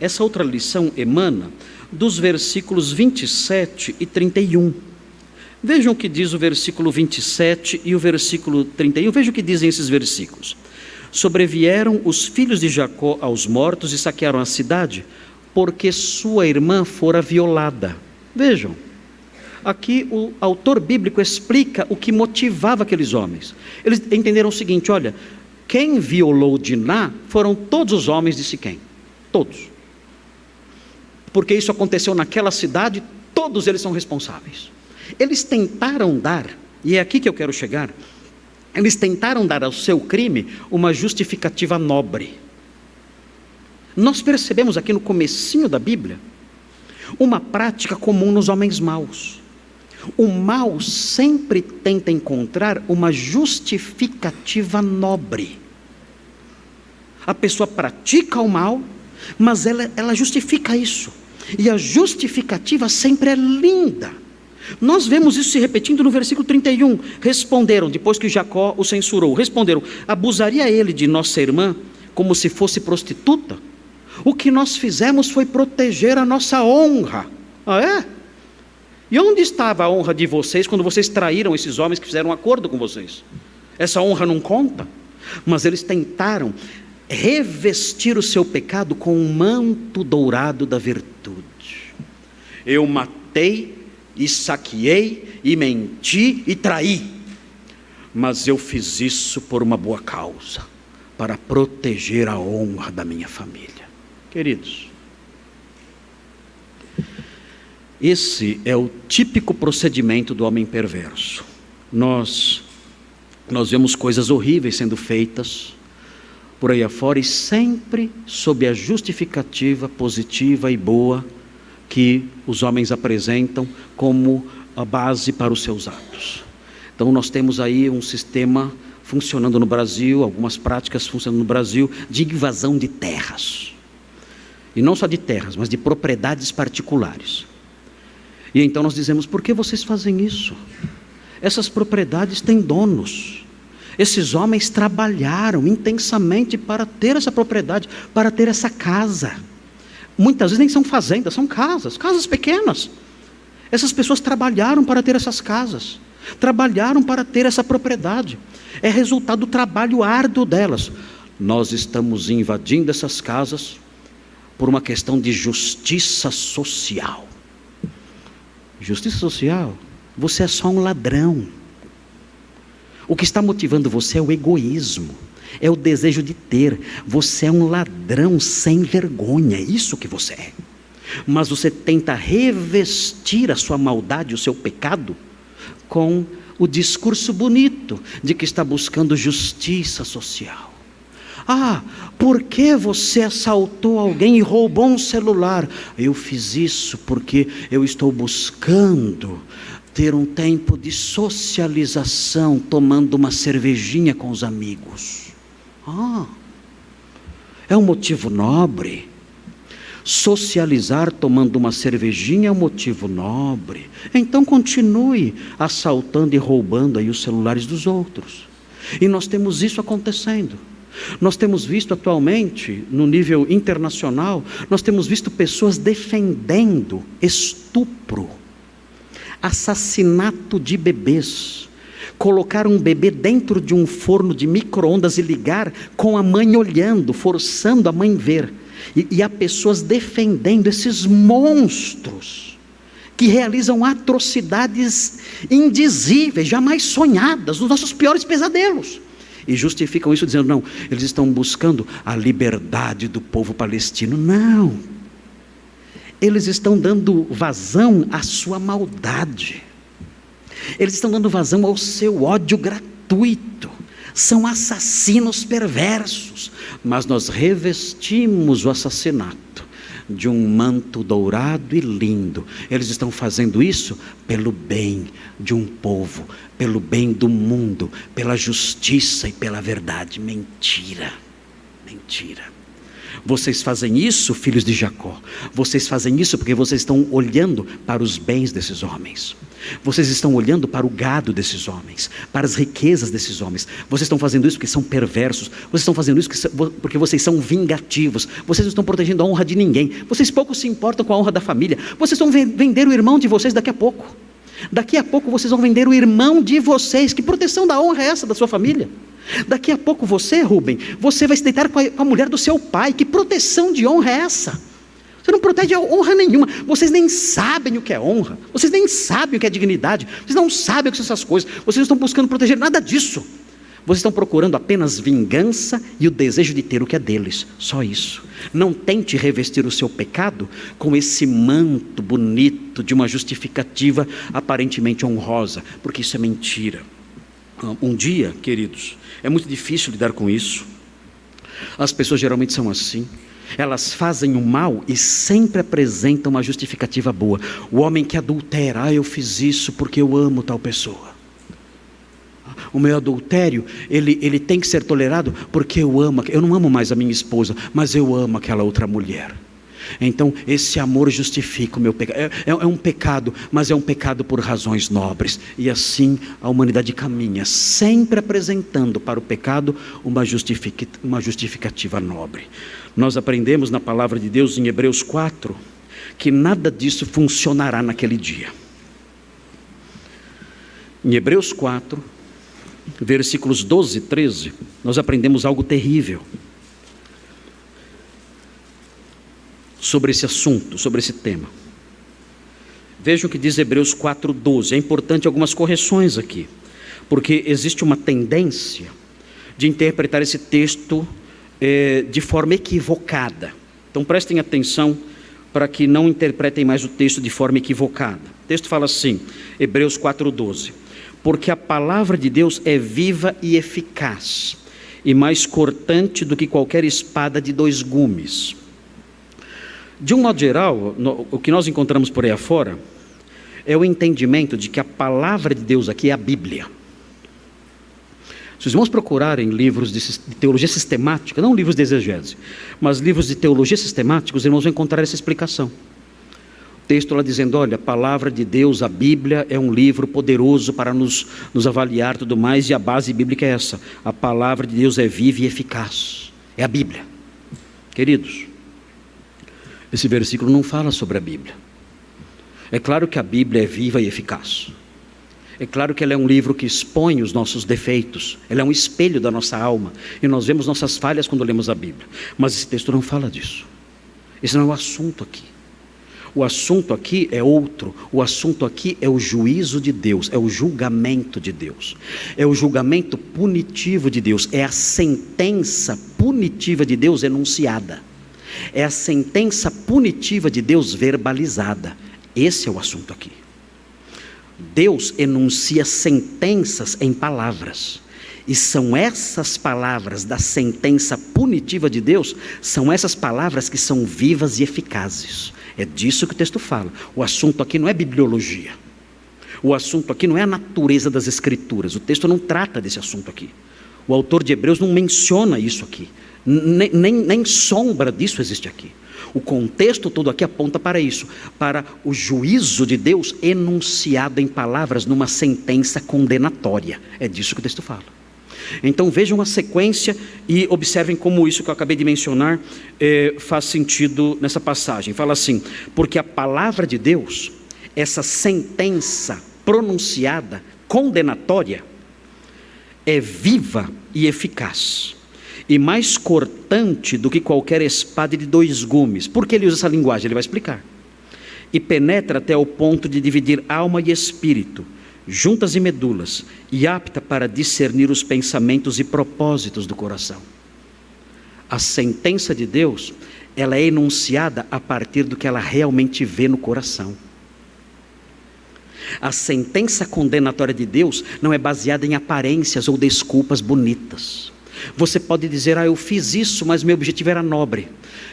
Essa outra lição emana dos versículos 27 e 31. Vejam o que diz o versículo 27 e o versículo 31, vejam o que dizem esses versículos. Sobrevieram os filhos de Jacó aos mortos e saquearam a cidade, porque sua irmã fora violada. Vejam, aqui o autor bíblico explica o que motivava aqueles homens. Eles entenderam o seguinte, olha, quem violou Diná foram todos os homens de Siquém, todos. Porque isso aconteceu naquela cidade, todos eles são responsáveis. Eles tentaram dar, e é aqui que eu quero chegar, eles tentaram dar ao seu crime uma justificativa nobre. Nós percebemos aqui no comecinho da Bíblia, uma prática comum nos homens maus. O mal sempre tenta encontrar uma justificativa nobre. A pessoa pratica o mal, mas ela justifica isso. E a justificativa sempre é linda. Nós vemos isso se repetindo no versículo 31. Responderam, depois que Jacó o censurou, responderam: abusaria ele de nossa irmã como se fosse prostituta? O que nós fizemos foi proteger a nossa honra. Ah, é? E onde estava a honra de vocês quando vocês traíram esses homens que fizeram um acordo com vocês? Essa honra não conta? Mas eles tentaram revestir o seu pecado com um manto dourado da virtude. Eu matei e saqueei e menti e traí, mas eu fiz isso por uma boa causa, para proteger a honra da minha família. Queridos, esse é o típico procedimento do homem perverso. Nós vemos coisas horríveis sendo feitas por aí afora, e sempre sob a justificativa positiva e boa que os homens apresentam como a base para os seus atos. Então nós temos aí um sistema funcionando no Brasil, algumas práticas funcionando no Brasil, de invasão de terras. E não só de terras, mas de propriedades particulares. E então nós dizemos: por que vocês fazem isso? Essas propriedades têm donos. Esses homens trabalharam intensamente para ter essa propriedade, para ter essa casa. Muitas vezes nem são fazendas, são casas pequenas. Essas pessoas trabalharam para ter essas casas, trabalharam para ter essa propriedade. É resultado do trabalho árduo delas. Nós estamos invadindo essas casas por uma questão de justiça social. Justiça social? Você é só um ladrão. O que está motivando você é o egoísmo, é o desejo de ter. Você é um ladrão sem vergonha, é isso que você é. Mas você tenta revestir a sua maldade, o seu pecado, com o discurso bonito de que está buscando justiça social. Ah, por que você assaltou alguém e roubou um celular? Eu fiz isso porque eu estou buscando ter um tempo de socialização, tomando uma cervejinha com os amigos. Ah, é um motivo nobre. Socializar tomando uma cervejinha é um motivo nobre. Então continue assaltando e roubando aí os celulares dos outros. E nós temos isso acontecendo. Nós temos visto atualmente, no nível internacional, nós temos visto pessoas defendendo estupro, assassinato de bebês, colocar um bebê dentro de um forno de micro-ondas e ligar com a mãe olhando, forçando a mãe ver. E há pessoas defendendo esses monstros que realizam atrocidades indizíveis, jamais sonhadas, nos nossos piores pesadelos. E justificam isso dizendo: não, eles estão buscando a liberdade do povo palestino. Não, eles estão dando vazão à sua maldade, eles estão dando vazão ao seu ódio gratuito. São assassinos perversos, mas nós revestimos o assassinato de um manto dourado e lindo. Eles estão fazendo isso pelo bem de um povo, pelo bem do mundo, pela justiça e pela verdade. Mentira, mentira. Vocês fazem isso, filhos de Jacó, vocês fazem isso porque vocês estão olhando para os bens desses homens, vocês estão olhando para o gado desses homens, para as riquezas desses homens. Vocês estão fazendo isso porque são perversos, vocês estão fazendo isso porque vocês são vingativos, vocês não estão protegendo a honra de ninguém, vocês pouco se importam com a honra da família. Vocês vão vender o irmão de vocês daqui a pouco. Daqui a pouco vocês vão vender o irmão de vocês. Que proteção da honra é essa da sua família? Daqui a pouco você, Rubem, você vai se deitar com a mulher do seu pai. Que proteção de honra é essa? Você não protege a honra nenhuma. Vocês nem sabem o que é honra, vocês nem sabem o que é dignidade, vocês não sabem o que são essas coisas. Vocês não estão buscando proteger nada disso. Vocês estão procurando apenas vingança e o desejo de ter o que é deles, só isso. Não tente revestir o seu pecado com esse manto bonito de uma justificativa aparentemente honrosa, porque isso é mentira. Um dia, queridos, é muito difícil lidar com isso. As pessoas geralmente são assim. Elas fazem o mal e sempre apresentam uma justificativa boa. O homem que adultera: eu fiz isso porque eu amo tal pessoa. O meu adultério, ele tem que ser tolerado porque eu não amo mais a minha esposa, mas eu amo aquela outra mulher. Então esse amor justifica o meu pecado. É um pecado, mas é um pecado por razões nobres. E assim a humanidade caminha, sempre apresentando para o pecado uma justificativa nobre. Nós aprendemos na palavra de Deus em Hebreus 4, que nada disso funcionará naquele dia. Em Hebreus 4, versículos 12 e 13, nós aprendemos algo terrível sobre esse assunto, sobre esse tema. Vejam o que diz Hebreus 4:12. É importante algumas correções aqui, porque existe uma tendência de interpretar esse texto de forma equivocada. Então prestem atenção para que não interpretem mais o texto de forma equivocada. O texto fala assim, Hebreus 4:12: porque a palavra de Deus é viva e eficaz, e mais cortante do que qualquer espada de 2 gumes. De um modo geral, o que nós encontramos por aí afora é o entendimento de que a palavra de Deus aqui é a Bíblia. Se os irmãos procurarem livros de teologia sistemática, não livros de exegese, mas livros de teologia sistemática, os irmãos vão encontrar essa explicação. O texto lá dizendo, olha, a palavra de Deus, a Bíblia, é um livro poderoso para nos avaliar e tudo mais, e a base bíblica é essa: a palavra de Deus é viva e eficaz. É a Bíblia. Queridos, esse versículo não fala sobre a Bíblia. É claro que a Bíblia é viva e eficaz. É claro que ela é um livro que expõe os nossos defeitos. Ela é um espelho da nossa alma. E nós vemos nossas falhas quando lemos a Bíblia. Mas esse texto não fala disso. Esse não é o assunto aqui. O assunto aqui é outro. O assunto aqui é o juízo de Deus. É o julgamento de Deus. É o julgamento punitivo de Deus. É a sentença punitiva de Deus enunciada. É a sentença punitiva de Deus verbalizada. Esse é o assunto aqui. Deus enuncia sentenças em palavras. E são essas palavras da sentença punitiva de Deus, são essas palavras que são vivas e eficazes. É disso que o texto fala. O assunto aqui não é bibliologia. O assunto aqui não é a natureza das Escrituras. O texto não trata desse assunto aqui. O autor de Hebreus não menciona isso aqui. Nem sombra disso existe aqui. O contexto todo aqui aponta para isso, para o juízo de Deus enunciado em palavras numa sentença condenatória. É disso que o texto fala. Então vejam a sequência e observem como isso que eu acabei de mencionar faz sentido nessa passagem. Fala assim, porque a palavra de Deus, essa sentença pronunciada, condenatória, é viva e eficaz, e mais cortante do que qualquer espada de 2 gumes. Por que ele usa essa linguagem? Ele vai explicar. E penetra até o ponto de dividir alma e espírito, juntas e medulas, e apta para discernir os pensamentos e propósitos do coração. A sentença de Deus, ela é enunciada a partir do que ela realmente vê no coração. A sentença condenatória de Deus não é baseada em aparências ou desculpas bonitas. Você pode dizer, eu fiz isso, mas meu objetivo era nobre.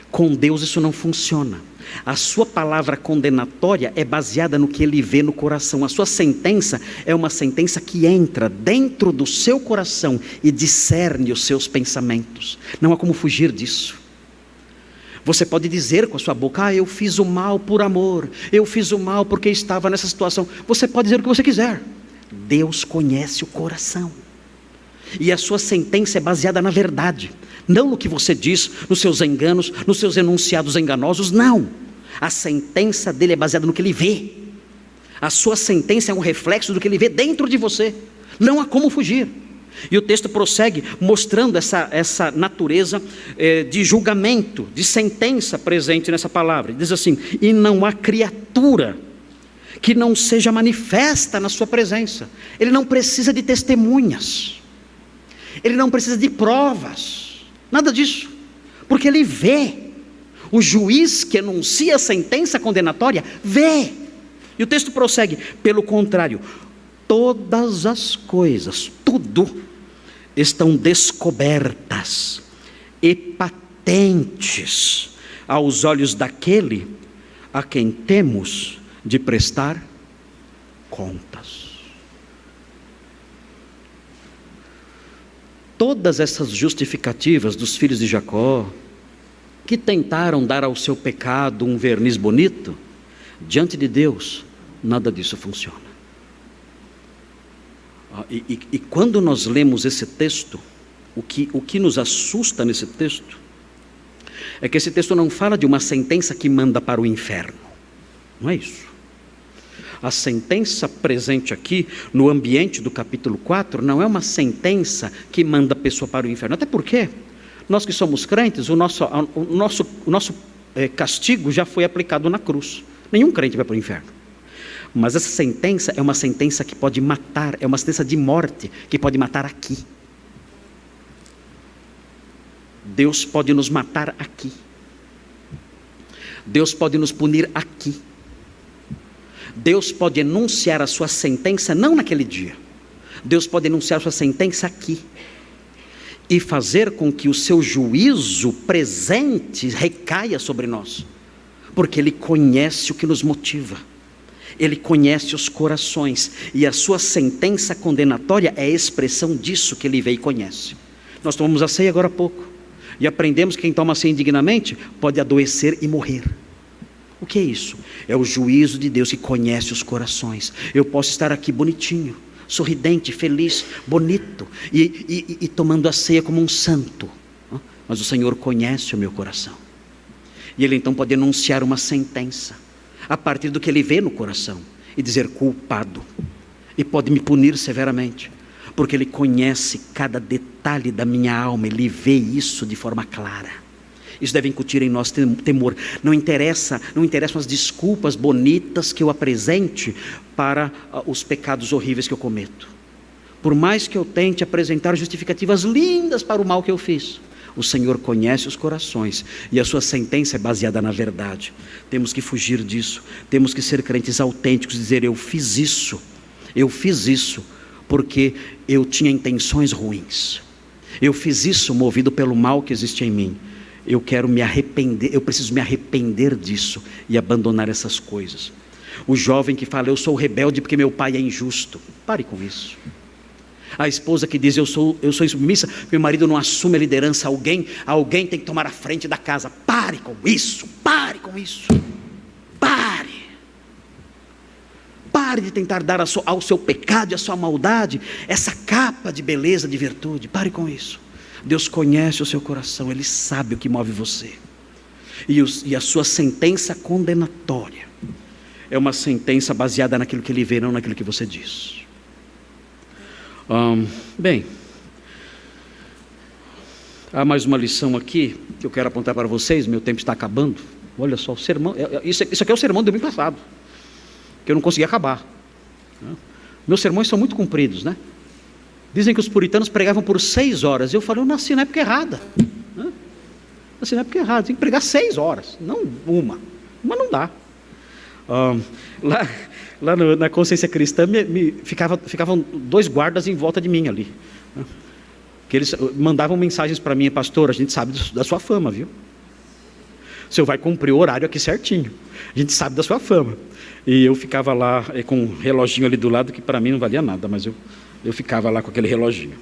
Com Deus isso não funciona. A sua palavra condenatória é baseada no que Ele vê no coração. A sua sentença é uma sentença que entra dentro do seu coração e discerne os seus pensamentos. Não há como fugir disso. Você pode dizer com a sua boca, eu fiz o mal por amor, eu fiz o mal porque estava nessa situação. Você pode dizer o que você quiser. Deus conhece o coração. E a sua sentença é baseada na verdade, não no que você diz, nos seus enganos, nos seus enunciados enganosos, não. A sentença dele é baseada no que ele vê. A sua sentença é um reflexo do que ele vê dentro de você. Não há como fugir. E o texto prossegue mostrando essa natureza de julgamento, de sentença presente nessa palavra. Diz assim, e não há criatura que não seja manifesta na sua presença. Ele não precisa de testemunhas. Ele não precisa de provas, nada disso, porque ele vê. O juiz que enuncia a sentença condenatória vê. E o texto prossegue, pelo contrário, todas as coisas, tudo, estão descobertas e patentes aos olhos daquele a quem temos de prestar contas. Todas essas justificativas dos filhos de Jacó, que tentaram dar ao seu pecado um verniz bonito, diante de Deus, nada disso funciona. E quando nós lemos esse texto, o que nos assusta nesse texto, é que esse texto não fala de uma sentença que manda para o inferno. Não é isso. A sentença presente aqui, no ambiente do capítulo 4, não é uma sentença que manda a pessoa para o inferno. Até porque, nós que somos crentes, o nosso castigo já foi aplicado na cruz. Nenhum crente vai para o inferno. Mas essa sentença é uma sentença que pode matar, é uma sentença de morte, que pode matar aqui. Deus pode nos matar aqui. Deus pode nos punir aqui. Deus pode enunciar a sua sentença não naquele dia. Deus pode enunciar a sua sentença aqui. E fazer com que o seu juízo presente recaia sobre nós. Porque Ele conhece o que nos motiva. Ele conhece os corações. E a sua sentença condenatória é a expressão disso que Ele vê e conhece. Nós tomamos a ceia agora há pouco. E aprendemos que quem toma a ceia indignamente pode adoecer e morrer. O que é isso? É o juízo de Deus que conhece os corações. Eu posso estar aqui bonitinho, sorridente, feliz, bonito, e tomando a ceia como um santo. Mas o Senhor conhece o meu coração. E Ele então pode enunciar uma sentença, a partir do que Ele vê no coração, e dizer culpado. E pode me punir severamente, porque Ele conhece cada detalhe da minha alma, Ele vê isso de forma clara. Isso deve incutir em nós temor. Não interessam as desculpas bonitas que eu apresente para os pecados horríveis que eu cometo. Por mais que eu tente apresentar justificativas lindas para o mal que eu fiz, o Senhor conhece os corações e a sua sentença é baseada na verdade. Temos que fugir disso. Temos que ser crentes autênticos e dizer: eu fiz isso porque eu tinha intenções ruins. Eu fiz isso movido pelo mal que existe em mim. Eu quero me arrepender, eu preciso me arrepender disso e abandonar essas coisas. O jovem que fala: eu sou rebelde porque meu pai é injusto. Pare com isso. A esposa que diz: eu sou insubmissa, meu marido não assume a liderança. Alguém tem que tomar a frente da casa. Pare com isso. Pare de tentar dar ao seu pecado e à sua maldade essa capa de beleza, de virtude. Pare com isso. Deus conhece o seu coração, Ele sabe o que move você. E a sua sentença condenatória é uma sentença baseada naquilo que Ele vê, não naquilo que você diz. Bem, há mais uma lição aqui que eu quero apontar para vocês. Meu tempo está acabando. Olha só, o sermão, isso aqui é o sermão do domingo passado, que eu não consegui acabar. Meus sermões são muito compridos, né? Dizem que os puritanos pregavam por 6 horas. Eu falei: eu nasci na época errada. Nasci na época errada. Tem que pregar 6 horas, não uma. Uma não dá. Lá na consciência cristã ficavam 2 guardas em volta de mim ali. Que eles mandavam mensagens para mim: pastor, a gente sabe da sua fama, viu? O senhor vai cumprir o horário aqui certinho. A gente sabe da sua fama. E eu ficava lá com um reloginho ali do lado, que para mim não valia nada, mas eu ficava lá com aquele reloginho.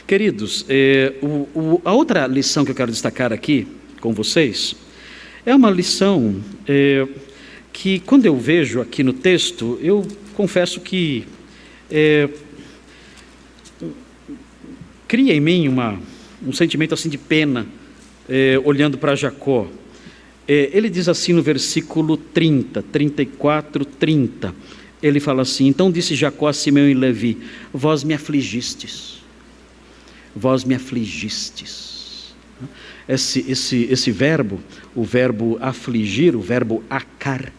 Queridos, a outra lição que eu quero destacar aqui com vocês é uma lição que, quando eu vejo aqui no texto, eu confesso que cria em mim um sentimento assim de pena, olhando para Jacó. Ele diz assim no versículo 34, 30. Ele fala assim: então disse Jacó a Simeão e Levi: vós me afligistes. Vós me afligistes. Esse verbo, o verbo afligir, o verbo acar,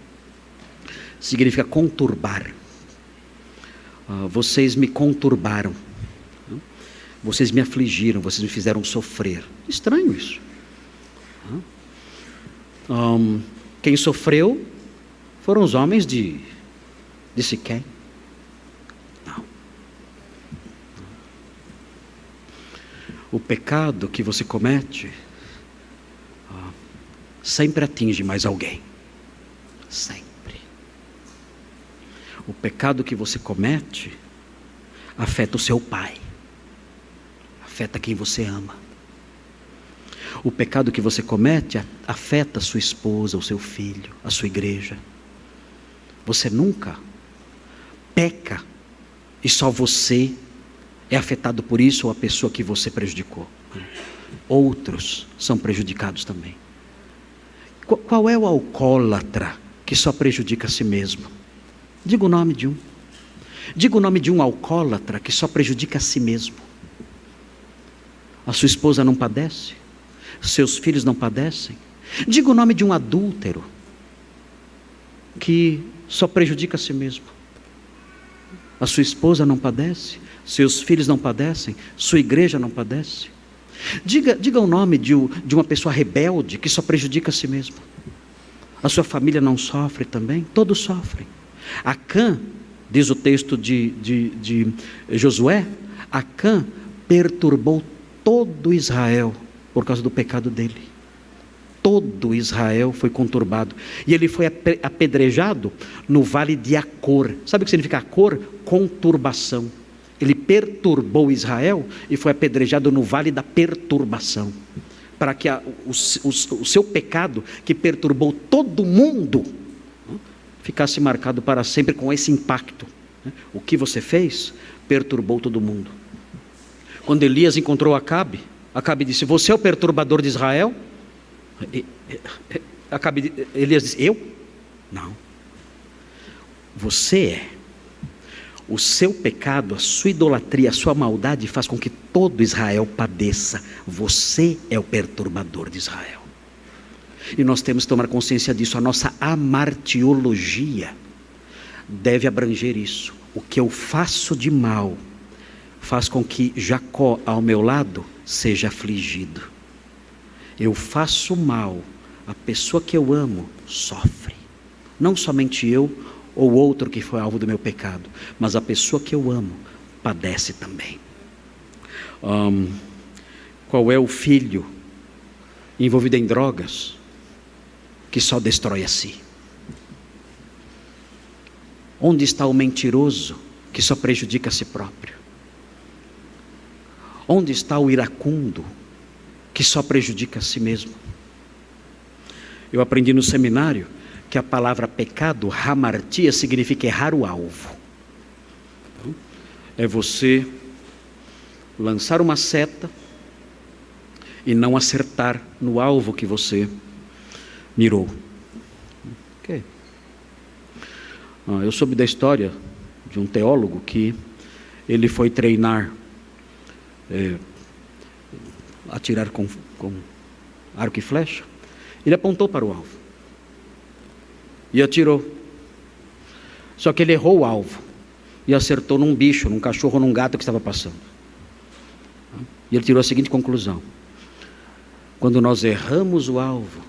significa conturbar. Vocês me conturbaram. Vocês me afligiram, vocês me fizeram sofrer. Estranho isso. Quem sofreu foram os homens de Siquém. Não. O pecado que você comete sempre atinge mais alguém. Sempre. O pecado que você comete afeta o seu pai. Afeta quem você ama. O pecado que você comete afeta a sua esposa, o seu filho, a sua igreja. Você nunca peca e só você é afetado por isso, ou a pessoa que você prejudicou. Outros são prejudicados também. Qual é o alcoólatra que só prejudica a si mesmo? Diga o nome de um. Diga o nome de um alcoólatra que só prejudica a si mesmo. A sua esposa não padece? Seus filhos não padecem? Diga o nome de um adúltero que só prejudica a si mesmo. A sua esposa não padece? Seus filhos não padecem? Sua igreja não padece? Diga o nome de uma pessoa rebelde que só prejudica a si mesmo. A sua família não sofre também? Todos sofrem. Acã, diz o texto de Josué, Acã perturbou todo Israel por causa do pecado dele. Todo Israel foi conturbado. E ele foi apedrejado no vale de Acor. Sabe o que significa Acor? Conturbação. Ele perturbou Israel e foi apedrejado no vale da perturbação. Para que o seu pecado, que perturbou todo mundo, ficasse marcado para sempre com esse impacto. O que você fez perturbou todo mundo. Quando Elias encontrou Acabe, Acabe disse: você é o perturbador de Israel? Elias disse: eu? Não. Você é. O seu pecado, a sua idolatria, a sua maldade faz com que todo Israel padeça. Você é o perturbador de Israel. E nós temos que tomar consciência disso. A nossa amartiologia deve abranger isso. O que eu faço de mal faz com que Jacó ao meu lado seja afligido. Eu faço mal, a pessoa que eu amo sofre. Não somente eu ou outro que foi alvo do meu pecado, mas a pessoa que eu amo padece também. Qual é o filho envolvido em drogas que só destrói a si? Onde está o mentiroso que só prejudica a si próprio? Onde está o iracundo que só prejudica a si mesmo? Eu aprendi no seminário que a palavra pecado, hamartia, significa errar o alvo. É você lançar uma seta e não acertar no alvo que você mirou. Okay. Eu soube da história de um teólogo que ele foi treinar atirar com arco e flecha. Ele apontou para o alvo e atirou. Só que ele errou o alvo e acertou num bicho, num cachorro, num gato que estava passando. E ele tirou a seguinte conclusão: quando nós erramos o alvo,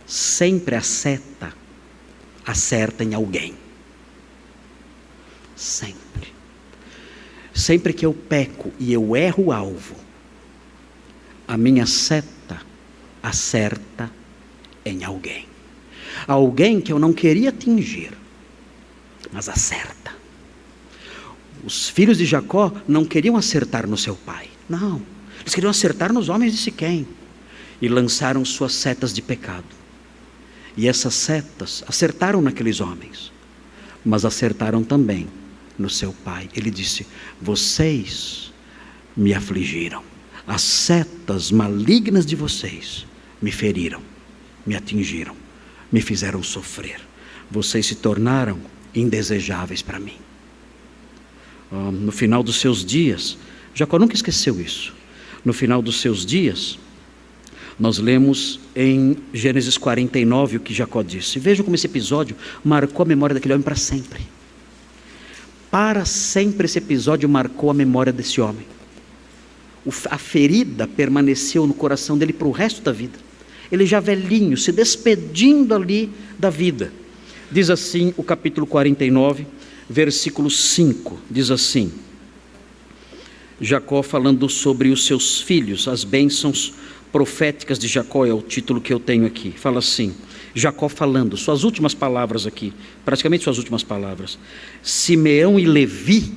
sempre a seta acerta em alguém. Sempre. Sempre que eu peco e eu erro o alvo, a minha seta acerta em alguém. Alguém que eu não queria atingir, mas acerta. Os filhos de Jacó não queriam acertar no seu pai. Não, eles queriam acertar nos homens de Siquém. E lançaram suas setas de pecado. E essas setas acertaram naqueles homens, mas acertaram também no seu pai. Ele disse: vocês me afligiram. As setas malignas de vocês me feriram, me atingiram, me fizeram sofrer. Vocês se tornaram indesejáveis para mim. No final dos seus dias, Jacó nunca esqueceu isso. No final dos seus dias, nós lemos em Gênesis 49 o que Jacó disse. Vejam como esse episódio marcou a memória daquele homem para sempre. Para sempre esse episódio marcou a memória desse homem. A ferida permaneceu no coração dele para o resto da vida. Ele já velhinho, se despedindo ali da vida. Diz assim o capítulo 49, versículo 5, diz assim: Jacó falando sobre os seus filhos, as bênçãos proféticas de Jacó é o título que eu tenho aqui. Fala assim, Jacó falando, suas últimas palavras aqui, praticamente suas últimas palavras. Simeão e Levi,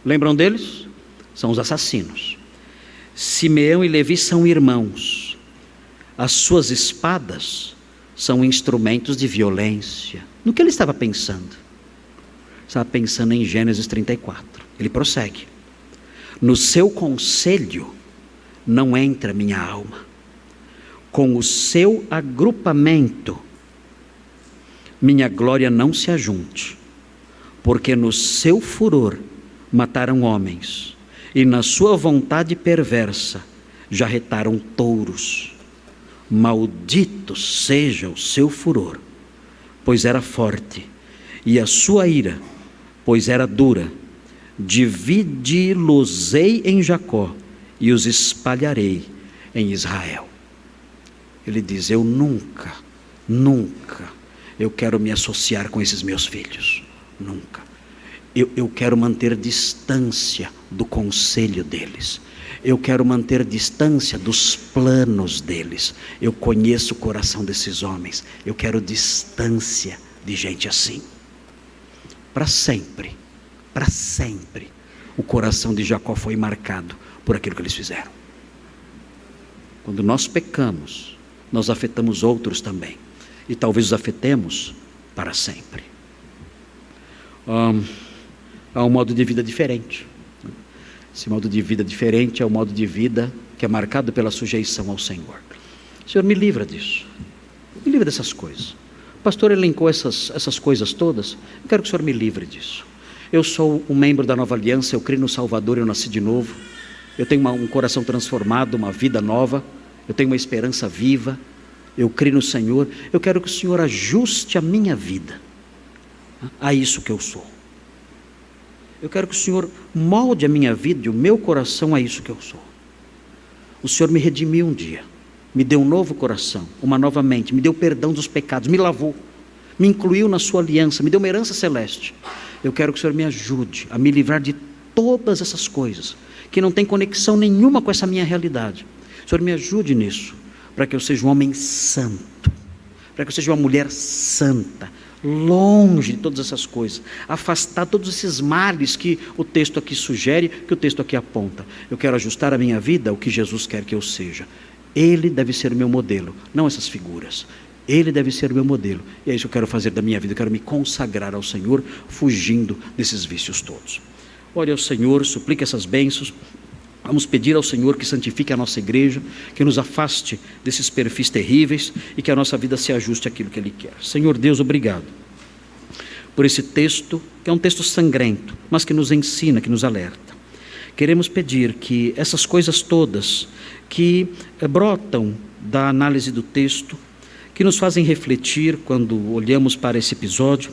lembram deles? São os assassinos. Simeão e Levi são irmãos. As suas espadas são instrumentos de violência. No que ele estava pensando? Estava pensando em Gênesis 34. Ele prossegue: no seu conselho não entra minha alma, com o seu agrupamento minha glória não se ajunte, porque no seu furor mataram homens, e na sua vontade perversa jarretaram touros. Maldito seja o seu furor, pois era forte, e a sua ira, pois era dura. Dividi-los-ei em Jacó, e os espalharei em Israel. Ele diz: eu nunca eu quero me associar com esses meus filhos, nunca. Eu quero manter distância do conselho deles, eu quero manter distância dos planos deles. Eu conheço o coração desses homens, eu quero distância de gente assim. Para sempre, o coração de Jacó foi marcado por aquilo que eles fizeram. Quando nós pecamos, nós afetamos outros também, e talvez os afetemos para sempre. Há um modo de vida diferente. Esse modo de vida diferente é o modo de vida que é marcado pela sujeição ao Senhor. Senhor, me livra disso, me livra dessas coisas. O pastor elencou essas coisas todas. Eu quero que o Senhor me livre disso. Eu sou um membro da Nova Aliança, eu creio no Salvador, eu nasci de novo, eu tenho um coração transformado, uma vida nova, eu tenho uma esperança viva, eu creio no Senhor. Eu quero que o Senhor ajuste a minha vida a isso que eu sou. Eu quero que o Senhor molde a minha vida e o meu coração a isso que eu sou. O Senhor me redimiu um dia, me deu um novo coração, uma nova mente, me deu perdão dos pecados, me lavou, me incluiu na sua aliança, me deu uma herança celeste. Eu quero que o Senhor me ajude a me livrar de todas essas coisas que não têm conexão nenhuma com essa minha realidade. O Senhor me ajude nisso, para que eu seja um homem santo, para que eu seja uma mulher santa, longe de todas essas coisas, afastar todos esses males que o texto aqui sugere, que o texto aqui aponta. Eu quero ajustar a minha vida ao que Jesus quer que eu seja. Ele deve ser o meu modelo, não essas figuras. Ele deve ser o meu modelo, e é isso que eu quero fazer da minha vida. Eu quero me consagrar ao Senhor, fugindo desses vícios todos. Ore ao Senhor, suplique essas bênçãos. Vamos pedir ao Senhor que santifique a nossa igreja, que nos afaste desses perfis terríveis e que a nossa vida se ajuste àquilo que Ele quer. Senhor Deus, obrigado por esse texto, que é um texto sangrento, mas que nos ensina, que nos alerta. Queremos pedir que essas coisas todas que brotam da análise do texto, que nos fazem refletir quando olhamos para esse episódio,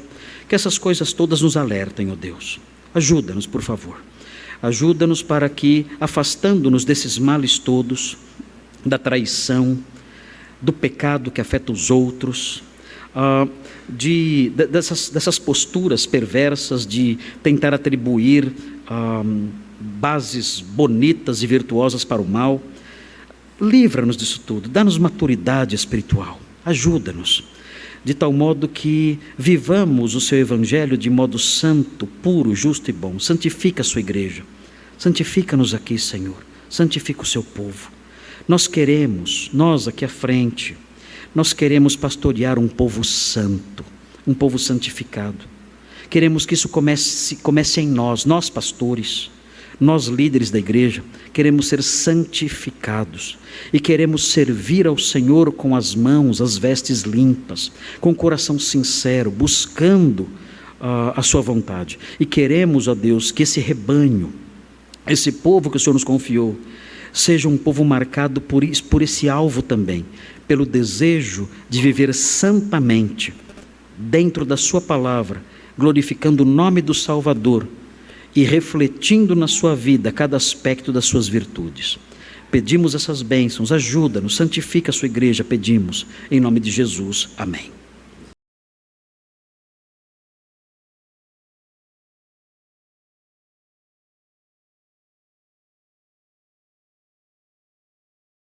que essas coisas todas nos alertem, ó Deus. Ajuda-nos, por favor. Ajuda-nos para que, afastando-nos desses males todos, da traição, do pecado que afeta os outros, dessas posturas perversas de tentar atribuir bases bonitas e virtuosas para o mal, livra-nos disso tudo, dá-nos maturidade espiritual, ajuda-nos, de tal modo que vivamos o Seu Evangelho de modo santo, puro, justo e bom. Santifica a Sua igreja, santifica-nos aqui, Senhor, santifica o Seu povo. Nós aqui à frente, nós queremos pastorear um povo santo, um povo santificado. Queremos que isso comece em nós pastores, nós líderes da igreja, queremos ser santificados e queremos servir ao Senhor com as mãos, as vestes limpas, com o coração sincero, buscando a sua vontade. E queremos, ó Deus, que esse rebanho, esse povo que o Senhor nos confiou, seja um povo marcado por esse alvo também, pelo desejo de viver santamente, dentro da sua palavra, glorificando o nome do Salvador e refletindo na sua vida cada aspecto das suas virtudes. Pedimos essas bênçãos, ajuda-nos, santifica a sua igreja, pedimos, em nome de Jesus, amém.